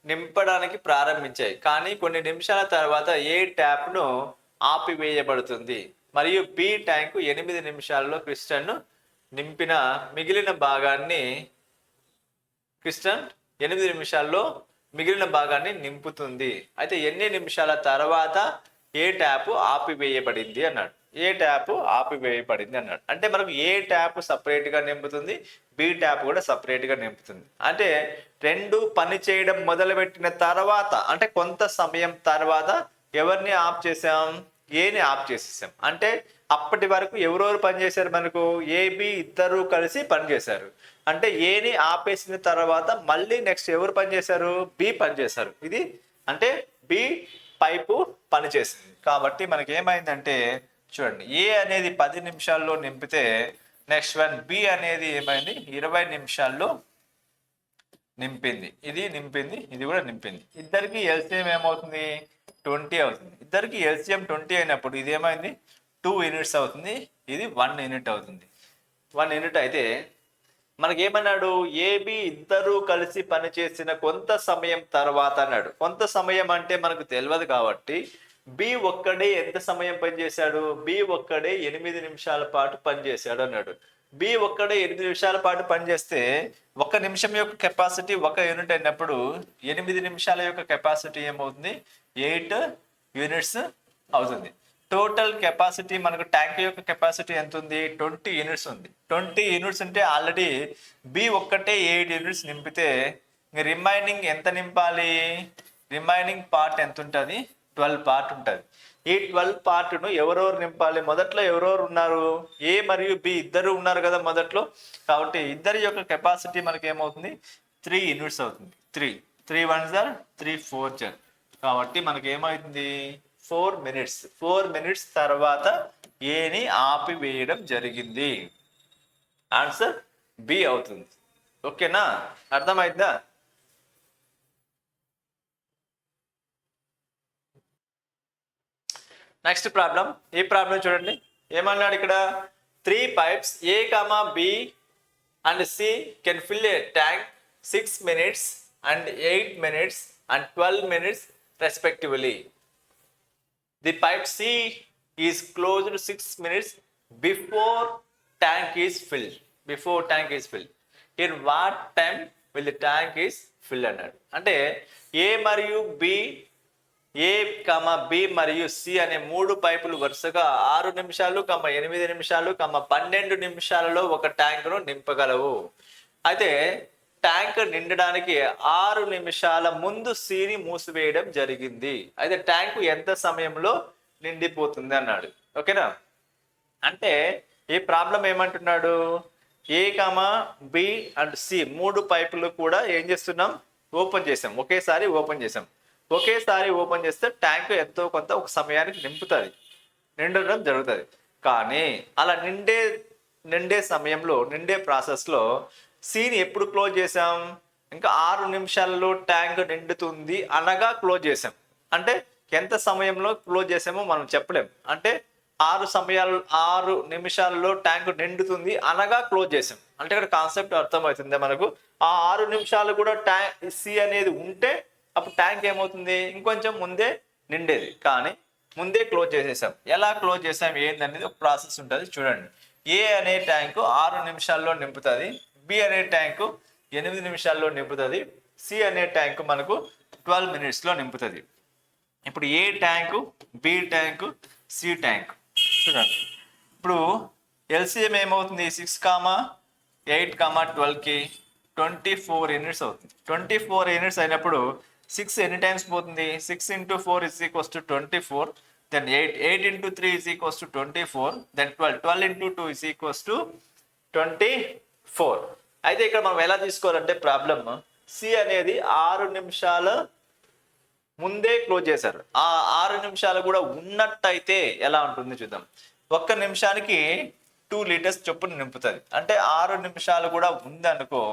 నింపడానికి ప్రారంభించాయి, కానీ కొన్ని నిమిషాల తర్వాత ఏ ట్యాప్ను ఆపివేయబడుతుంది మరియు బి ట్యాంకు 8 నిమిషాల్లో క్రిస్టన్ను నింపిన మిగిలిన భాగాన్ని 8 నిమిషాల్లో మిగిలిన భాగాన్ని నింపుతుంది. అయితే ఎన్ని నిమిషాల తర్వాత ఏ ట్యాప్ ఆపివేయబడింది అన్నాడు. ఏ ట్యాప్ ఆపివేయబడింది అన్నాడు అంటే మనకు ఏ ట్యాప్ సపరేట్గా నింపుతుంది, బి ట్యాప్ కూడా సపరేట్గా నింపుతుంది. అంటే రెండు పని చేయడం మొదలుపెట్టిన తర్వాత అంటే కొంత సమయం తర్వాత ఎవరిని ఆఫ్ చేసాం, ఏని ఆఫ్ చేసేసాం. అంటే అప్పటి వరకు ఎవరెవరు పనిచేశారు, మనకు ఏబి ఇద్దరు కలిసి పనిచేశారు. అంటే ఏని ఆపేసిన తర్వాత మళ్ళీ నెక్స్ట్ ఎవరు పనిచేశారు, బి పనిచేశారు. ఇది అంటే బి పైపు పనిచేసింది. కాబట్టి మనకి ఏమైందంటే చూడండి, ఏ అనేది 10 నిమిషాల్లో నింపితే నెక్స్ట్ వన్ బి అనేది ఏమైంది 20 నిమిషాల్లో నింపింది. ఇది నింపింది, ఇది కూడా నింపింది. ఇద్దరికి ఎల్సిఎం ఏమవుతుంది 20 అవుతుంది. ఇద్దరికి ఎల్సిఎం 20 అయినప్పుడు ఇది ఏమైంది 2 యూనిట్స్ అవుతుంది, ఇది 1 యూనిట్ అవుతుంది. 1 యూనిట్ అయితే మనకి ఏమన్నాడు, ఏబి ఇద్దరు కలిసి పనిచేసిన కొంత సమయం తర్వాత అన్నాడు. కొంత సమయం అంటే మనకు తెలియదు కాబట్టి బి ఒక్కడే ఎంత సమయం పనిచేశాడు, బి ఒక్కడే 8 నిమిషాల పాటు పనిచేశాడు అన్నాడు. బి ఒక్కడే 8 నిమిషాల పాటు పనిచేస్తే 1 నిమిషం యొక్క కెపాసిటీ 1 యూనిట్ అయినప్పుడు 8 నిమిషాల యొక్క కెపాసిటీ ఏమవుతుంది, 8 యూనిట్స్ అవుతుంది. టోటల్ కెపాసిటీ మనకు ట్యాంక్ యొక్క కెపాసిటీ ఎంత ఉంది, 20 యూనిట్స్ ఉంది. 20 యూనిట్స్ అంటే ఆల్రెడీ బి ఒక్కటే 8 యూనిట్స్ నింపితే రిమైనింగ్ ఎంత నింపాలి, రిమైనింగ్ పార్ట్ ఎంత ఉంటుంది, 12 పార్ట్ ఉంటుంది. ఈ 12 పార్ట్ను ఎవరెవరు నింపాలి, మొదట్లో ఎవరెవరు ఉన్నారు, ఏ మరియు బి ఇద్దరు ఉన్నారు కదా మొదట్లో. కాబట్టి ఇద్దరి యొక్క కెపాసిటీ మనకి ఏమవుతుంది, 3 యూనిట్స్ అవుతుంది. 3 1s are 3 4s are. కాబట్టి మనకి ఏమవుతుంది, 4 మినిట్స్. 4 మినిట్స్ తర్వాత ఏని ఆపివేయడం జరిగింది. ఆన్సర్ బి అవుతుంది. ఓకేనా, అర్థమైందా? Next problem. ఈ ప్రాబ్లం చూడండి, ఏమన్నాడు ఇక్కడ, 3 pipes A, B and C can fill a tank 6 minutes and 8 minutes and 12 minutes respectively. The pipe C is closed 6 minutes before tank is filled. Before tank is filled. In what time will the tank is filled అన్నాడు. అంటే ఏ మరియు B, A B మరియు C అనే 3 పైపులు వరుసగా 6 నిమిషాలు 8 నిమిషాలు 12 నిమిషాలలో ఒక ట్యాంకును నింపగలవు. అయితే ట్యాంక్ నిండడానికి 6 నిమిషాల ముందు సిని మూసివేయడం జరిగింది. అయితే ట్యాంక్ ఎంత సమయంలో నిండిపోతుంది అన్నాడు. ఓకేనా, అంటే ఈ ప్రాబ్లం ఏమంటున్నాడు, ఏ బి అండ్ సి 3 పైపులు కూడా ఏం చేస్తున్నాం, ఓపెన్ చేసాం. ఒకేసారి ఓపెన్ చేసాం. ఒకేసారి ఓపెన్ చేస్తే ట్యాంక్ ఎంతో కొంత ఒక సమయానికి నింపుతుంది, నిండడం జరుగుతుంది. కానీ అలా నిండే సమయంలో, నిండే ప్రాసెస్లో సిని ఎప్పుడు క్లోజ్ చేసాం, ఇంకా 6 నిమిషాలలో ట్యాంక్ నిండుతుంది అనగా క్లోజ్ చేసాం. అంటే ఎంత సమయంలో క్లోజ్ చేసామో మనం చెప్పలేం. అంటే 6 నిమిషాలలో ట్యాంక్ నిండుతుంది అనగా క్లోజ్ చేసాం. అంటే ఇక్కడ కాన్సెప్ట్ అర్థమవుతుంది మనకు. ఆ 6 నిమిషాలు కూడా ట్యాంక్ సి అనేది ఉంటే అప్పుడు ట్యాంక్ ఏమవుతుంది, ఇంకొంచెం ముందే నిండేది. కానీ ముందే క్లోజ్ చేసేసాం. ఎలా క్లోజ్ చేసాం ఏందనేది ఒక ప్రాసెస్ ఉంటుంది, చూడండి. ఏ అనే ట్యాంకు 6 నిమిషాల్లో నింపుతుంది, బి అనే ట్యాంకు 8 నిమిషాల్లో నింపుతుంది, సి అనే ట్యాంకు మనకు 12 మినిట్స్లో నింపుతుంది. ఇప్పుడు A tank, B tank, C tank చూడండి. ఇప్పుడు ఎల్సిఎం ఏమవుతుంది, 6, 8, 12కి 24 యూనిట్స్ అవుతుంది. 24 యూనిట్స్ అయినప్పుడు 6 ఎన్ని టైమ్స్ పోతుంది, 6 × 4 = 24, then 8 × 3 = 24, then 12 × 2 = 24. అయితే ఇక్కడ మనం ఎలా తీసుకోవాలంటే ప్రాబ్లమ్, సి అనేది 6 నిమిషాల ముందే క్లోజ్ చేశారు. ఆ 6 నిమిషాలు కూడా ఉన్నట్టయితే ఎలా ఉంటుంది చూద్దాం. 1 నిమిషానికి 2 లీటర్స్ చొప్పున నింపుతుంది. అంటే 6 నిమిషాలు కూడా ఉందనుకో,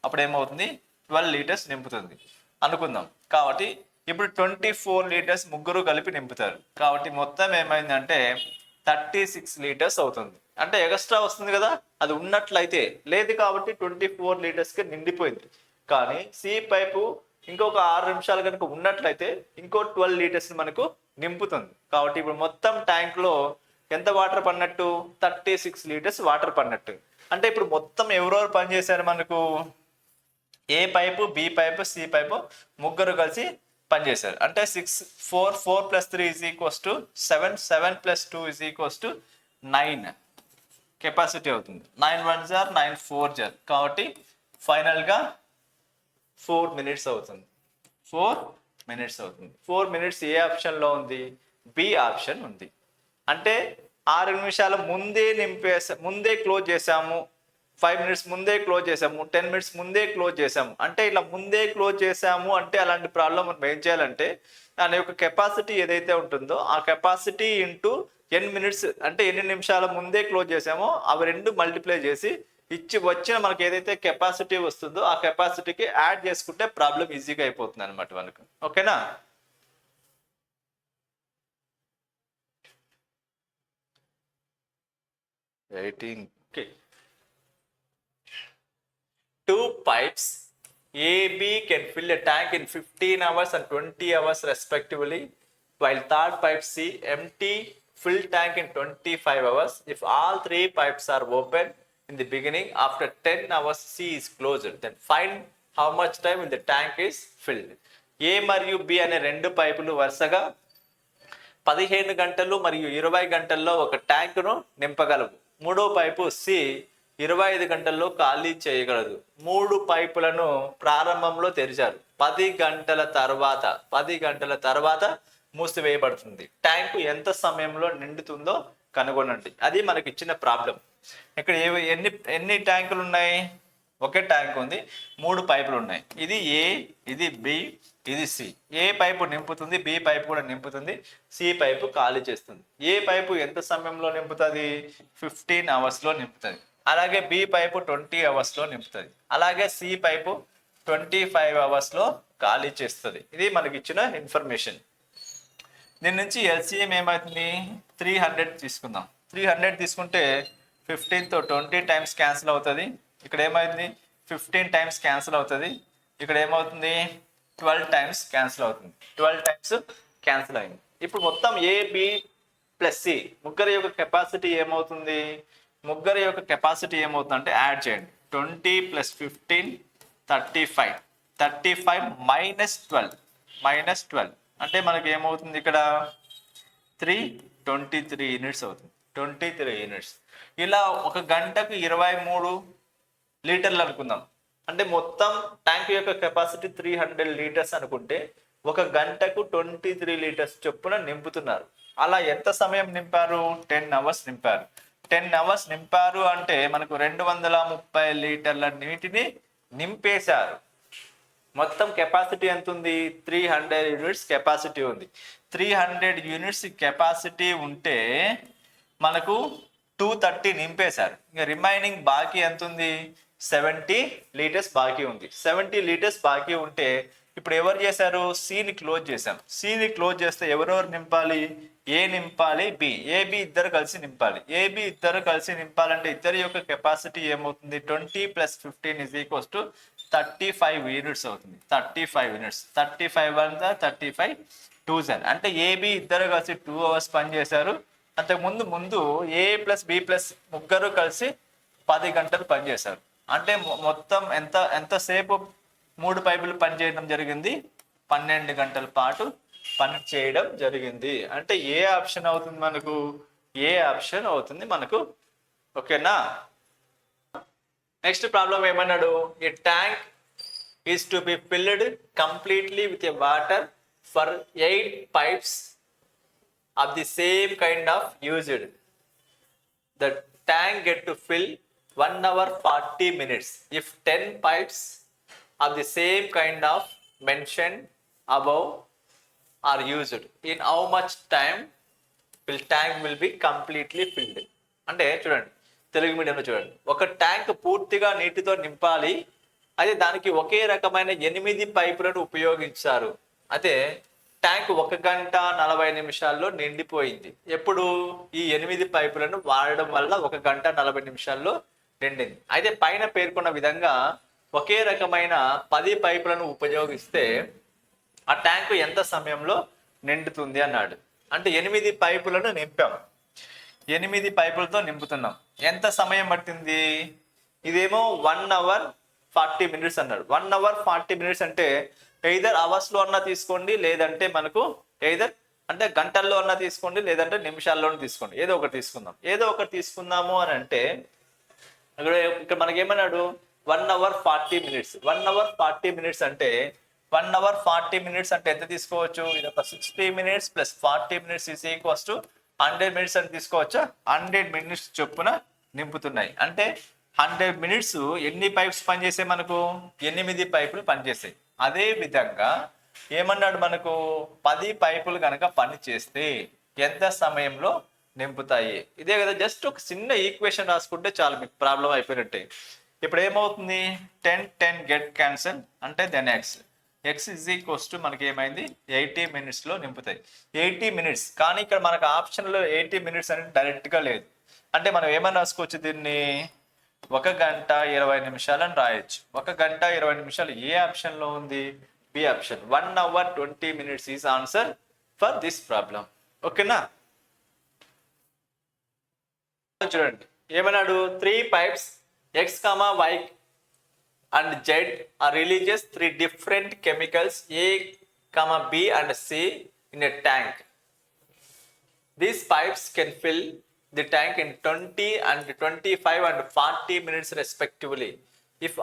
అప్పుడు ఏమవుతుంది, 12 లీటర్స్ నింపుతుంది అనుకుందాం. కాబట్టి ఇప్పుడు 24 లీటర్స్ ముగ్గురు కలిపి నింపుతారు. కాబట్టి మొత్తం ఏమైందంటే 36 లీటర్స్ అవుతుంది. అంటే ఎక్స్ట్రా వస్తుంది కదా, అది ఉన్నట్లయితే. లేదు కాబట్టి 24 లీటర్స్కి నిండిపోయింది. కానీ సి పైపు ఇంకొక 6 నిమిషాలు కనుక ఉన్నట్లయితే ఇంకో 12 లీటర్స్ మనకు నింపుతుంది. కాబట్టి ఇప్పుడు మొత్తం ట్యాంక్లో ఎంత వాటర్ పడినట్టు, 36 లీటర్స్ వాటర్ పడినట్టు. అంటే ఇప్పుడు మొత్తం ఎవరెవరు పనిచేశారు మనకు, A pipe, B pipe, C pipe ముగ్గురు కలిసి పనిచేశారు. అంటే 4 + 3 = 7, 7 + 2 = 9 కెపాసిటీ అవుతుంది. 9 1s are 9 4s are. కాబట్టి ఫైనల్గా 4 మినిట్స్ అవుతుంది. 4 మినిట్స్ అవుతుంది. 4 మినిట్స్ ఏ ఆప్షన్లో ఉంది, బి ఆప్షన్ ఉంది. అంటే 6 నిమిషాల ముందే క్లోజ్ చేసాము, 5 మినిట్స్ ముందే క్లోజ్ చేసాము, 10 మినిట్స్ ముందే క్లోజ్ చేసాము. అంటే ఇలా ముందే క్లోజ్ చేసాము అంటే అలాంటి ప్రాబ్లం మనం ఏం చేయాలంటే, దాని యొక్క కెపాసిటీ ఏదైతే ఉంటుందో ఆ కెపాసిటీ ఇంటూ ఎన్ని మినిట్స్, అంటే ఎన్ని నిమిషాల ముందే క్లోజ్ చేసామో అవి 2 మల్టిప్లై చేసి వచ్చిన మనకి ఏదైతే కెపాసిటీ వస్తుందో ఆ కెపాసిటీకి యాడ్ చేసుకుంటే ప్రాబ్లం ఈజీగా అయిపోతుంది అనమాట మనకు. ఓకేనా, 18. Okay. Two pipes AB can fill a tank in 15 hours and 20 hours respectively, while third pipe C empty fill tank in 25 hours. If all three pipes are open in the beginning, after 10 hours C is closed. Then find how much time when the tank is filled. A మరియు B అనే రెండు పైపులు వరుసగా 15 గంటలు మరియు 20 గంటల్లో ఒక ట్యాంకును నింపగలవు. మూడో పైపు సి 25 గంటల్లో ఖాళీ చేయగలదు. 3 పైపులను ప్రారంభంలో తెరిచారు. 10 గంటల తర్వాత మూసివేయబడుతుంది. ట్యాంకు ఎంత సమయంలో నిండుతుందో కనుగొనండి. అది మనకి ఇచ్చిన ప్రాబ్లం. ఇక్కడ ఎన్ని ట్యాంకులు ఉన్నాయి? ఒకే ట్యాంక్ ఉంది, 3 పైపులు ఉన్నాయి. ఇది ఏ, ఇది బి, ఇది సి. ఏ పైపు నింపుతుంది, బి పైపు కూడా నింపుతుంది, సి పైపు ఖాళీ చేస్తుంది. ఏ పైపు ఎంత సమయంలో నింపుతుంది? 15 అవర్స్లో నింపుతుంది. అలాగే బి పైపు 20 అవర్స్లో నింపుతుంది. అలాగే సి పైపు 25 అవర్స్లో ఖాళీ చేస్తుంది. ఇది మనకి ఇచ్చిన ఇన్ఫర్మేషన్. దీని నుంచి ఎల్సిఎం ఏమవుతుంది? 300 తీసుకుందాం. 300 తీసుకుంటే 15తో 20 టైమ్స్ క్యాన్సిల్ అవుతుంది. ఇక్కడ ఏమవుతుంది? 15 టైమ్స్ క్యాన్సిల్ అవుతుంది. ఇక్కడ ఏమవుతుంది? 12 టైమ్స్ క్యాన్సిల్ అవుతుంది. 12 టైమ్స్ క్యాన్సిల్ అయింది. ఇప్పుడు మొత్తం ఏ, బి ప్లస్ సి ముగ్గురి యొక్క కెపాసిటీ ఏమవుతుంది? ముగ్గురి యొక్క కెపాసిటీ ఏమవుతుంది అంటే యాడ్ చేయండి. 20 + 15 35. 35 - 12 అంటే మనకి ఏమవుతుంది? ఇక్కడ 23 యూనిట్స్ అవుతుంది. 23 యూనిట్స్. ఇలా ఒక గంటకు 23 లీటర్లు అనుకుందాం. అంటే మొత్తం ట్యాంక్ యొక్క కెపాసిటీ 300 లీటర్స్ అనుకుంటే ఒక గంటకు 23 లీటర్స్ చొప్పున నింపుతున్నారు. అలా ఎంత సమయం నింపారు? 10 అవర్స్ నింపారు. 10 అవర్స్ నింపారు అంటే మనకు 230 లీటర్ల నీటిని నింపేశారు. మొత్తం కెపాసిటీ ఎంత ఉంది? 300 యూనిట్స్ కెపాసిటీ ఉంది. 300 యూనిట్స్ కెపాసిటీ ఉంటే మనకు 230 నింపేశారు. ఇంకా రిమైనింగ్ బాకీ ఎంత ఉంది? 70 లీటర్స్ బాకీ ఉంది. 70 లీటర్స్ బాకీ ఉంటే ఇప్పుడు ఎవరు చేశారు? సిని క్లోజ్ చేశాం. సిని క్లోజ్ చేస్తే ఎవరెవరు నింపాలి? ఏ నింపాలి, బి. ఏబి ఇద్దరు కలిసి నింపాలి. ఏబి ఇద్దరు కలిసి నింపాలంటే ఇద్దరి యొక్క కెపాసిటీ ఏమవుతుంది? 20 + 15 = 35 యూనిట్స్ అవుతుంది. 35 యూనిట్స్. 35 అంతా 35 2 అంటే ఏబి ఇద్దరు కలిసి 2 అవర్స్ పనిచేశారు. అంతకుముందు ఏ + బి + ముగ్గురు కలిసి 10 గంటలు పనిచేశారు. అంటే మొత్తం ఎంతసేపు 3 పైపులు పనిచేయడం జరిగింది? 12 గంటల పాటు పని చేయడం జరిగింది. అంటే ఏ ఆప్షన్ అవుతుంది మనకు? ఏ ఆప్షన్ అవుతుంది మనకు. ఓకేనా? నెక్స్ట్ ప్రాబ్లం ఏమన్నాడు? A tank is to be filled completely with a water for 8 pipes of the same kind of used. The tank get to fill 1 hour 40 minutes if 10 pipes of the same kind of mentioned above are used. In how much time tank will be completely filled? అంటే చూడండి, తెలుగు మీడియంలో చూడండి. ఒక tank పూర్తిగా నీటితో నింపాలి. అదే దానికి ఒకే రకమైన 8 పైపులను ఉపయోగించారు. అదే ట్యాంక్ 1 గంట 40 నిమిషాల్లో నిండిపోయింది. ఎప్పుడు? ఈ 8 పైపులను వాడడం వల్ల 1 గంట 40 నిమిషాల్లో నిండింది. అయితే పైన పేర్కొన్న విధంగా ఒకే రకమైన 10 పైపులను ఉపయోగిస్తే ఆ ట్యాంకు ఎంత సమయంలో నిండుతుంది అన్నాడు. అంటే 8 పైపులను నింపాం. 8 పైపులతో నింపుతున్నాం. ఎంత సమయం పట్టింది? ఇదేమో 1 hour 40 minutes అన్నాడు. 1 hour 40 minutes అంటే ఎయిదర్ అవర్స్లో అన్నా తీసుకోండి, లేదంటే మనకు ఎయిదర్ అంటే గంటల్లో అన్నా తీసుకోండి, లేదంటే నిమిషాల్లోనే తీసుకోండి. ఏదో ఒకటి తీసుకుందాము అని అంటే ఇక్కడ మనకేమన్నాడు? 1 hour 40 minutes. 1 hour 40 minutes అంటే 1 hour 40 minutes అంటే ఎంత తీసుకోవచ్చు? ఇది ఒక 60 minutes + 40 minutes = 100 minutes అని తీసుకోవచ్చా? 100 minutes చొప్పున నింపుతున్నాయి. అంటే 100 minutes ఎన్ని పైప్స్ పనిచేసాయి మనకు? 8 పైపులు పనిచేసాయి. అదే విధంగా ఏమన్నాడు మనకు? 10 పైపులు కనుక పని చేస్తే ఎంత సమయంలో నింపుతాయి? ఇదే కదా, జస్ట్ ఒక చిన్న ఈక్వేషన్ రాసుకుంటే చాలు, మీకు ప్రాబ్లం అయిపోయినట్టే. ఇప్పుడు ఏమవుతుంది? 10 10 గెట్ క్యాన్సల్ అంటే దెన్ ఎక్స్ = మనకి ఏమైంది? 80 minutesలో నింపుతాయి. 80 minutes. కానీ ఇక్కడ మనకు ఆప్షన్లో 80 minutes అనేది డైరెక్ట్గా లేదు. అంటే మనం ఏమని రాసుకోవచ్చు దీన్ని 1 గంట 20 నిమిషాలు అని రాయొచ్చు. 1 గంట 20 నిమిషాలు ఏ ఆప్షన్ లో ఉంది? B option. 1 hour 20 minutes is answer for this problem. ఓకేనా? చూడండి ఏమన్నాడు, 3 pipes X, Y and Z are releases 3 different chemicals A, B and C in a tank. These pipes can fill the tank in 20 and 25 and 40 minutes respectively. If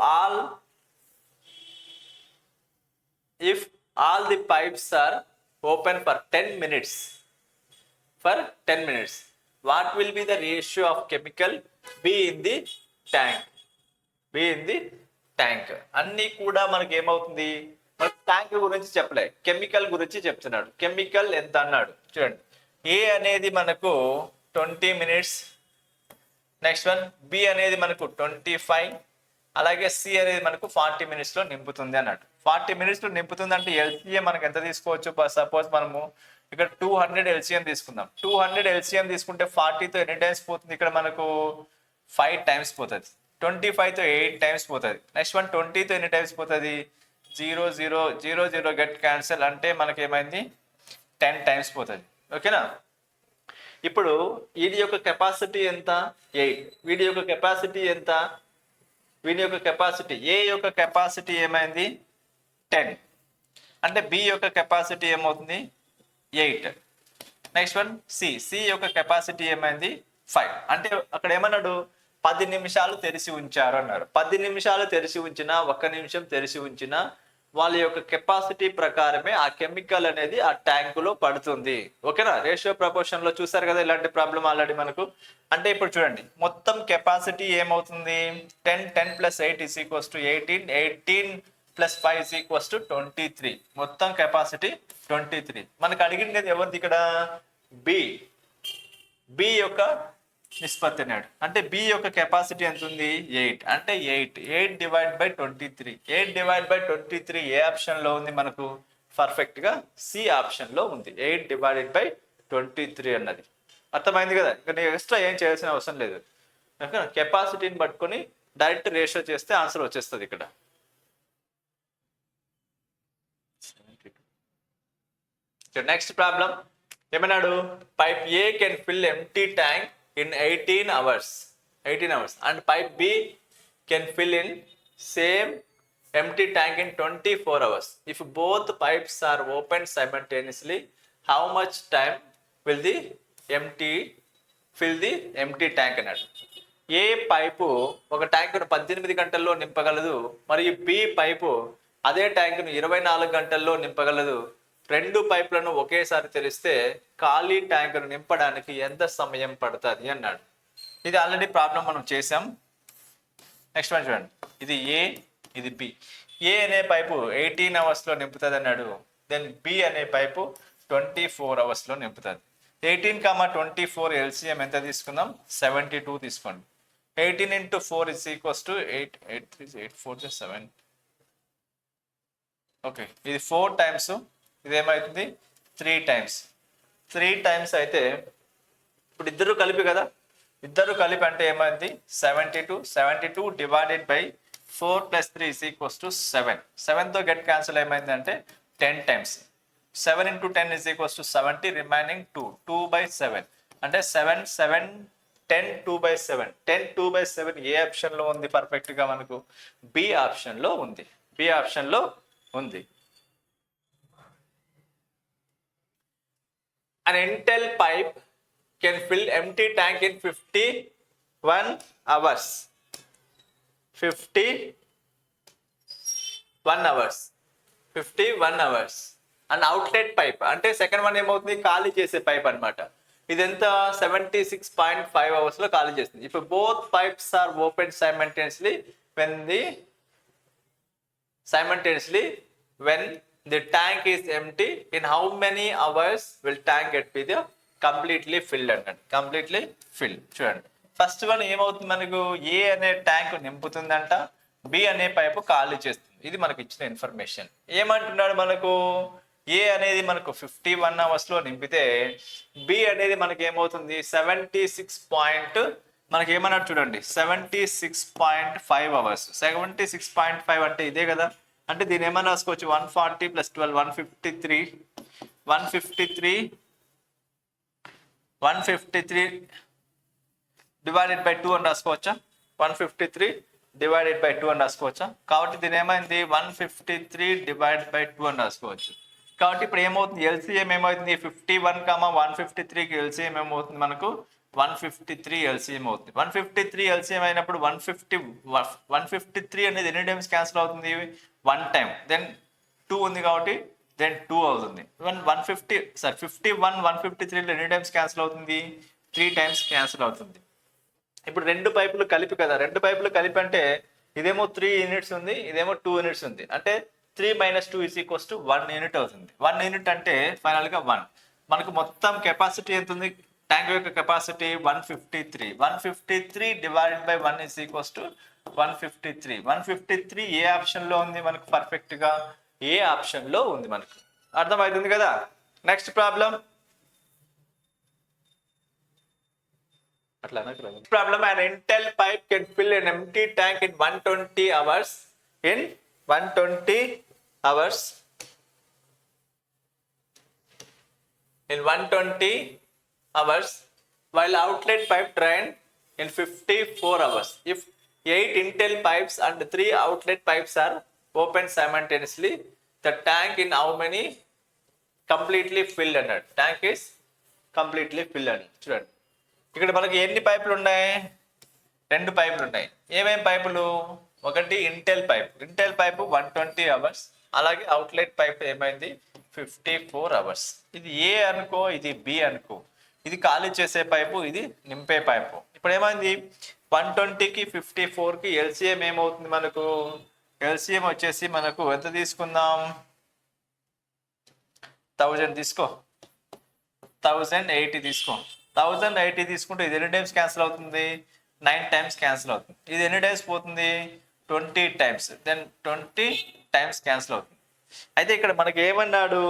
all the pipes are open for 10 minutes, what will be the ratio of chemical B in the tank? అన్నీ కూడా మనకి ఏమవుతుంది, మనకి tank గురించి చెప్పలే, chemical గురించి చెప్తున్నాడు. Chemical ఎంత అన్నాడు చూడండి. ఏ అనేది మనకు 20 minutes, నెక్స్ట్ వన్ బి అనేది మనకు 25, అలాగే సి అనేది మనకు 40 minutes లో నింపుతుంది అన్నాడు. 40 minutes లో నింపుతుంది అంటే ఎల్సిఎం మనకు ఎంత తీసుకోవచ్చు? సపోజ్ మనము ఇక్కడ 200 ఎల్సిఎం తీసుకుందాం. 200 ఎల్సిఎం తీసుకుంటే 40తో ఎన్ని టైమ్స్ పోతుంది? ఇక్కడ మనకు 5 times పోతుంది. 25తో 8 times పోతుంది. నెక్స్ట్ వన్ 20తో ఎన్ని టైమ్స్ పోతుంది? 0 0 0 0 గెట్ క్యాన్సిల్ అంటే మనకి ఏమైంది? 10 times పోతుంది. ఓకేనా? ఇప్పుడు వీడి యొక్క కెపాసిటీ ఎంత? 8. వీడి యొక్క కెపాసిటీ ఎంత? వీడి యొక్క కెపాసిటీ ఏ యొక్క కెపాసిటీ ఏమైంది? 10. అంటే బి యొక్క కెపాసిటీ ఏమవుతుంది? 8. నెక్స్ట్ వన్ సి యొక్క కెపాసిటీ ఏమైంది? 5. అంటే అక్కడ ఏమన్నాడు? 10 నిమిషాలు తెరిచి ఉంచారు అన్నారు. 10 నిమిషాలు తెరిచి ఉంచినా, 1 నిమిషం తెరిచి ఉంచినా వాళ్ళ యొక్క కెపాసిటీ ప్రకారమే ఆ కెమికల్ అనేది ఆ ట్యాంకులో పడుతుంది. ఓకేనా? రేషియో ప్రపోర్షన్ లో చూసారు కదా ఇలాంటి ప్రాబ్లం ఆల్రెడీ మనకు. అంటే ఇప్పుడు చూడండి మొత్తం కెపాసిటీ ఏమవుతుంది? 10 10 + 8 = 18, 18 + 5 = 23. మొత్తం కెపాసిటీ 23. మనకు అడిగింది ఎవరిది ఇక్కడ? బి యొక్క నిష్పత్తి అన్నాడు. అంటే బి యొక్క కెపాసిటీ ఎంత ఉంది? 8. అంటే 8 divide by 23. 8 divide by 23 A option లో ఉంది మనకు? పర్ఫెక్ట్ గా సి ఆప్షన్ లో ఉంది. 8 డివైడెడ్ బై 23 అన్నది అర్థమైంది కదా? ఇంకా నేను ఎక్స్ట్రా ఏం చేయాల్సిన అవసరం లేదు. కెపాసిటీని పట్టుకొని డైరెక్ట్ రేషియో చేస్తే ఆన్సర్ వచ్చేస్తుంది ఇక్కడ. నెక్స్ట్ ప్రాబ్లం ఏమన్నాడు? Pipe A can fill empty tank in 18 hours and pipe B can fill in same empty tank in 24 hours. If both pipes are opened simultaneously, how much time will the fill the empty tank అన్నాడు. ఏ pipe ఒక ట్యాంకును 18 గంటల్లో నింపగలదు, మరియు B pipe అదే ట్యాంకును 24 గంటల్లో నింపగలదు. 2 పైపులను ఒకేసారి తెరిస్తే ఖాళీ ట్యాంకును నింపడానికి ఎంత సమయం పడుతుంది అన్నాడు. ఇది ఆల్రెడీ ప్రాబ్లం మనం చేసాం. నెక్స్ట్ వన్ చూడండి. ఇది ఏ, ఇది బి. ఏ అనే పైపు 18 hours లో నింపుతుంది అన్నాడు. దెన్ బి అనే పైపు 24 hours లో నింపుతుంది. 18, 24 ఎల్సిఎం ఎంత తీసుకుందాం? 72 తీసుకోండి. 18 × 4 = 8. 8 3 8 4 7. ఓకే, ఇది 4 times, ఇదేమవుతుంది? 3 times. 3 times అయితే ఇప్పుడు ఇద్దరు కలిపి కదా, ఇద్దరు కలిపి అంటే ఏమైంది? 72 డివైడెడ్ బై 4 + 3 = 7. 7తో గెట్ క్యాన్సిల్ ఏమైంది అంటే 10 times. 7 × 10 = 70, రిమైనింగ్ 2/7 అంటే 7 7 10 2/7. 10 2/7 ఏ ఆప్షన్ లో ఉంది? పర్ఫెక్ట్ గా మనకు బి ఆప్షన్ లో ఉంది. బి ఆప్షన్ లో ఉంది. An Intel pipe can fill empty tank in 51 hours. 51 hours. An outlet pipe అంటే సెకండ్ వన్ ఏమవుతుంది? ఖాళీ చేసే పైప్ అన్నమాట. ఇదెంత? 76.5 hours లో ఖాళీ చేస్తుంది. If both pipes are opened simultaneously when the tank is empty, in how many hours will tank get be the completely filled అన్నాడు. Completely field. చూడండి ఫస్ట్ వన్ ఏమవుతుంది మనకు? ఏ అనే ట్యాంక్ నింపుతుందంట, బి అనే పైపు ఖాళీ చేస్తుంది. ఇది మనకు ఇచ్చిన ఇన్ఫర్మేషన్. ఏమంటున్నాడు మనకు? ఏ అనేది మనకు 51 అవర్స్లో నింపితే బి అనేది మనకి ఏమవుతుంది 76 మనకి ఏమన్నాడు చూడండి 76.5 అవర్స్. 76.5 అంటే ఇదే కదా, అంటే దీని ఏమన్నా రాసుకోవచ్చు 140 + 12 153 డివైడెడ్ బై 2 అని రాసుకోవచ్చా? 153 డివైడెడ్ బై 2 అని రాసుకోవచ్చా? కాబట్టి దీని ఏమైంది 153 డివైడెడ్ బై 2 అని రాసుకోవచ్చు. కాబట్టి ఇప్పుడు ఏమవుతుంది ఎల్సిఎం ఏమవుతుంది 51, 153కి ఎల్సిఎం ఏమవుతుంది మనకు 153 ఎల్సిఎం అవుతుంది. 153 ఎల్సిఎం అయినప్పుడు 153 అనేది ఎన్ని టైమ్స్ క్యాన్సిల్ అవుతుంది? 1 టైం. దెన్ 2 ఉంది కాబట్టి దెన్ 2 అవుతుంది. 51 153లో ఎన్ని టైమ్స్ క్యాన్సిల్ అవుతుంది? 3 టైమ్స్ క్యాన్సిల్ అవుతుంది. ఇప్పుడు రెండు పైపులు కలిపి కదా, రెండు పైపులు కలిపి అంటే ఇదేమో 3 యూనిట్స్ ఉంది, ఇదేమో 2 యూనిట్స్ ఉంది, అంటే 3 - 2 = 1 యూనిట్ అవుతుంది. 1 యూనిట్ అంటే ఫైనల్గా 1. మనకు మొత్తం కెపాసిటీ ఎంత ఉంది? ట్యాంక్ యొక్క కెపాసిటీ 153. 153 divided by 1 = 153. 153 ఏ ఆప్షన్లో ఉంది మనకు? పర్ఫెక్ట్గా ఏ ఆప్షన్లో ఉంది మనకు. అర్థమవుతుంది కదా? Next problem. Problem: an Intel pipe can fill an empty tank in 120 hours. In 120 hours. In 120 hours, while outlet pipe drain in 54 hours. If 8 Intel pipes and 3 outlet pipes are opened simultaneously, the tank in how many completely filled? అన్నాడు. Tank is completely filled అని చూడండి. ఇక్కడ మనకి ఎన్ని పైపులు ఉన్నాయి? 2 పైపులు ఉన్నాయి. ఏమేం పైపులు? ఒకటి Intel pipe. Intel pipe 120 hours, అలాగే అవుట్లెట్ పైప్ ఏమైంది 54 అవర్స్. ఇది ఏ అనుకో, ఇది బి అనుకో. ఇది ఖాళీ చేసే పైపు, ఇది నింపే పైపు. ఇప్పుడు ఏమైంది 120కి 54కి ఎల్సిఎం ఏమవుతుంది మనకు? ఎల్సిఎం వచ్చేసి మనకు ఎంత తీసుకుందాం? 1000 తీసుకో, 1080 తీసుకో. 1080 తీసుకుంటే ఇది ఎన్ని టైమ్స్ క్యాన్సిల్ అవుతుంది? 9 టైమ్స్ క్యాన్సిల్ అవుతుంది. ఇది ఎన్ని టైమ్స్ పోతుంది? 20 టైమ్స్. దెన్ 20 టైమ్స్ క్యాన్సిల్ అవుతుంది. అయితే ఇక్కడ మనకి ఏమన్నాడు?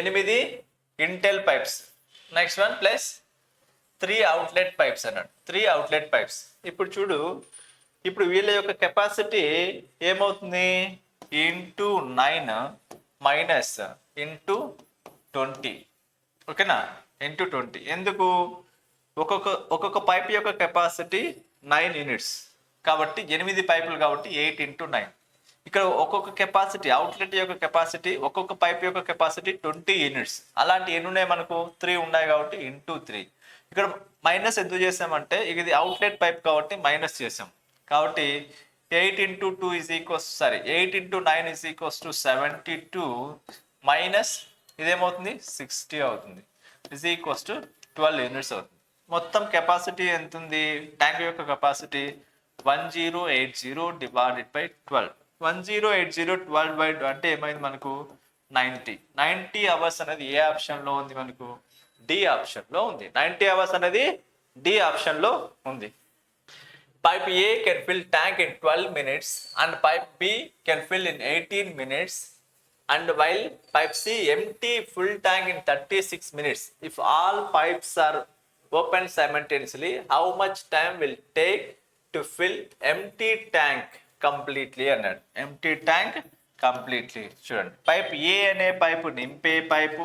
8 Intel pipes, next one plus 3 outlet pipes అన్నాడు. 3 అవుట్లెట్ పైప్స్. ఇప్పుడు చూడు, ఇప్పుడు వీళ్ళ యొక్క కెపాసిటీ ఏమవుతుంది? Into 9 minus into 20. ఓకేనా? ఇంటూ 20. ఎందుకు? ఒక్కొక్క పైప్ యొక్క కెపాసిటీ 9 యూనిట్స్ కాబట్టి 8 పైపులు కాబట్టి 8 × 9. ఇక్కడ ఒక్కొక్క కెపాసిటీ, అవుట్లెట్ యొక్క కెపాసిటీ, ఒక్కొక్క పైప్ యొక్క కెపాసిటీ 20 యూనిట్స్. అలాంటి ఎన్ని ఉన్నాయి మనకు? 3 ఉన్నాయి కాబట్టి ఇంటూ 3. ఇక్కడ మైనస్ ఎందుకు చేసామంటే ఇది అవుట్లెట్ పైప్ కాబట్టి మైనస్ చేసాం. కాబట్టి 8 × 2 8 × 9 = 72 మైనస్ ఇదేమవుతుంది 60 అవుతుంది. = 12 యూనిట్స్ అవుతుంది. మొత్తం కెపాసిటీ ఎంత ఉంది? ట్యాంక్ యొక్క కెపాసిటీ 1080 డివైడెడ్ బై 12. 1080 12 బై 2 అంటే ఏమైంది మనకు? 90 అవర్స్ అనేది ఏ ఆప్షన్లో ఉంది మనకు? డి ఆప్షన్లో ఉంది. 90 అవర్స్ అనేది డి ఆప్షన్లో ఉంది. Pipe A can fill tank in 12 minutes and pipe B can fill in 18 minutes. And while pipe C empty full tank in 36 minutes. If all pipes are open simultaneously, how much time will take to fill empty tank completely? అన్నాడు. Empty tank completely. చూడండి, pipe A అనే pipe నింపే pipe,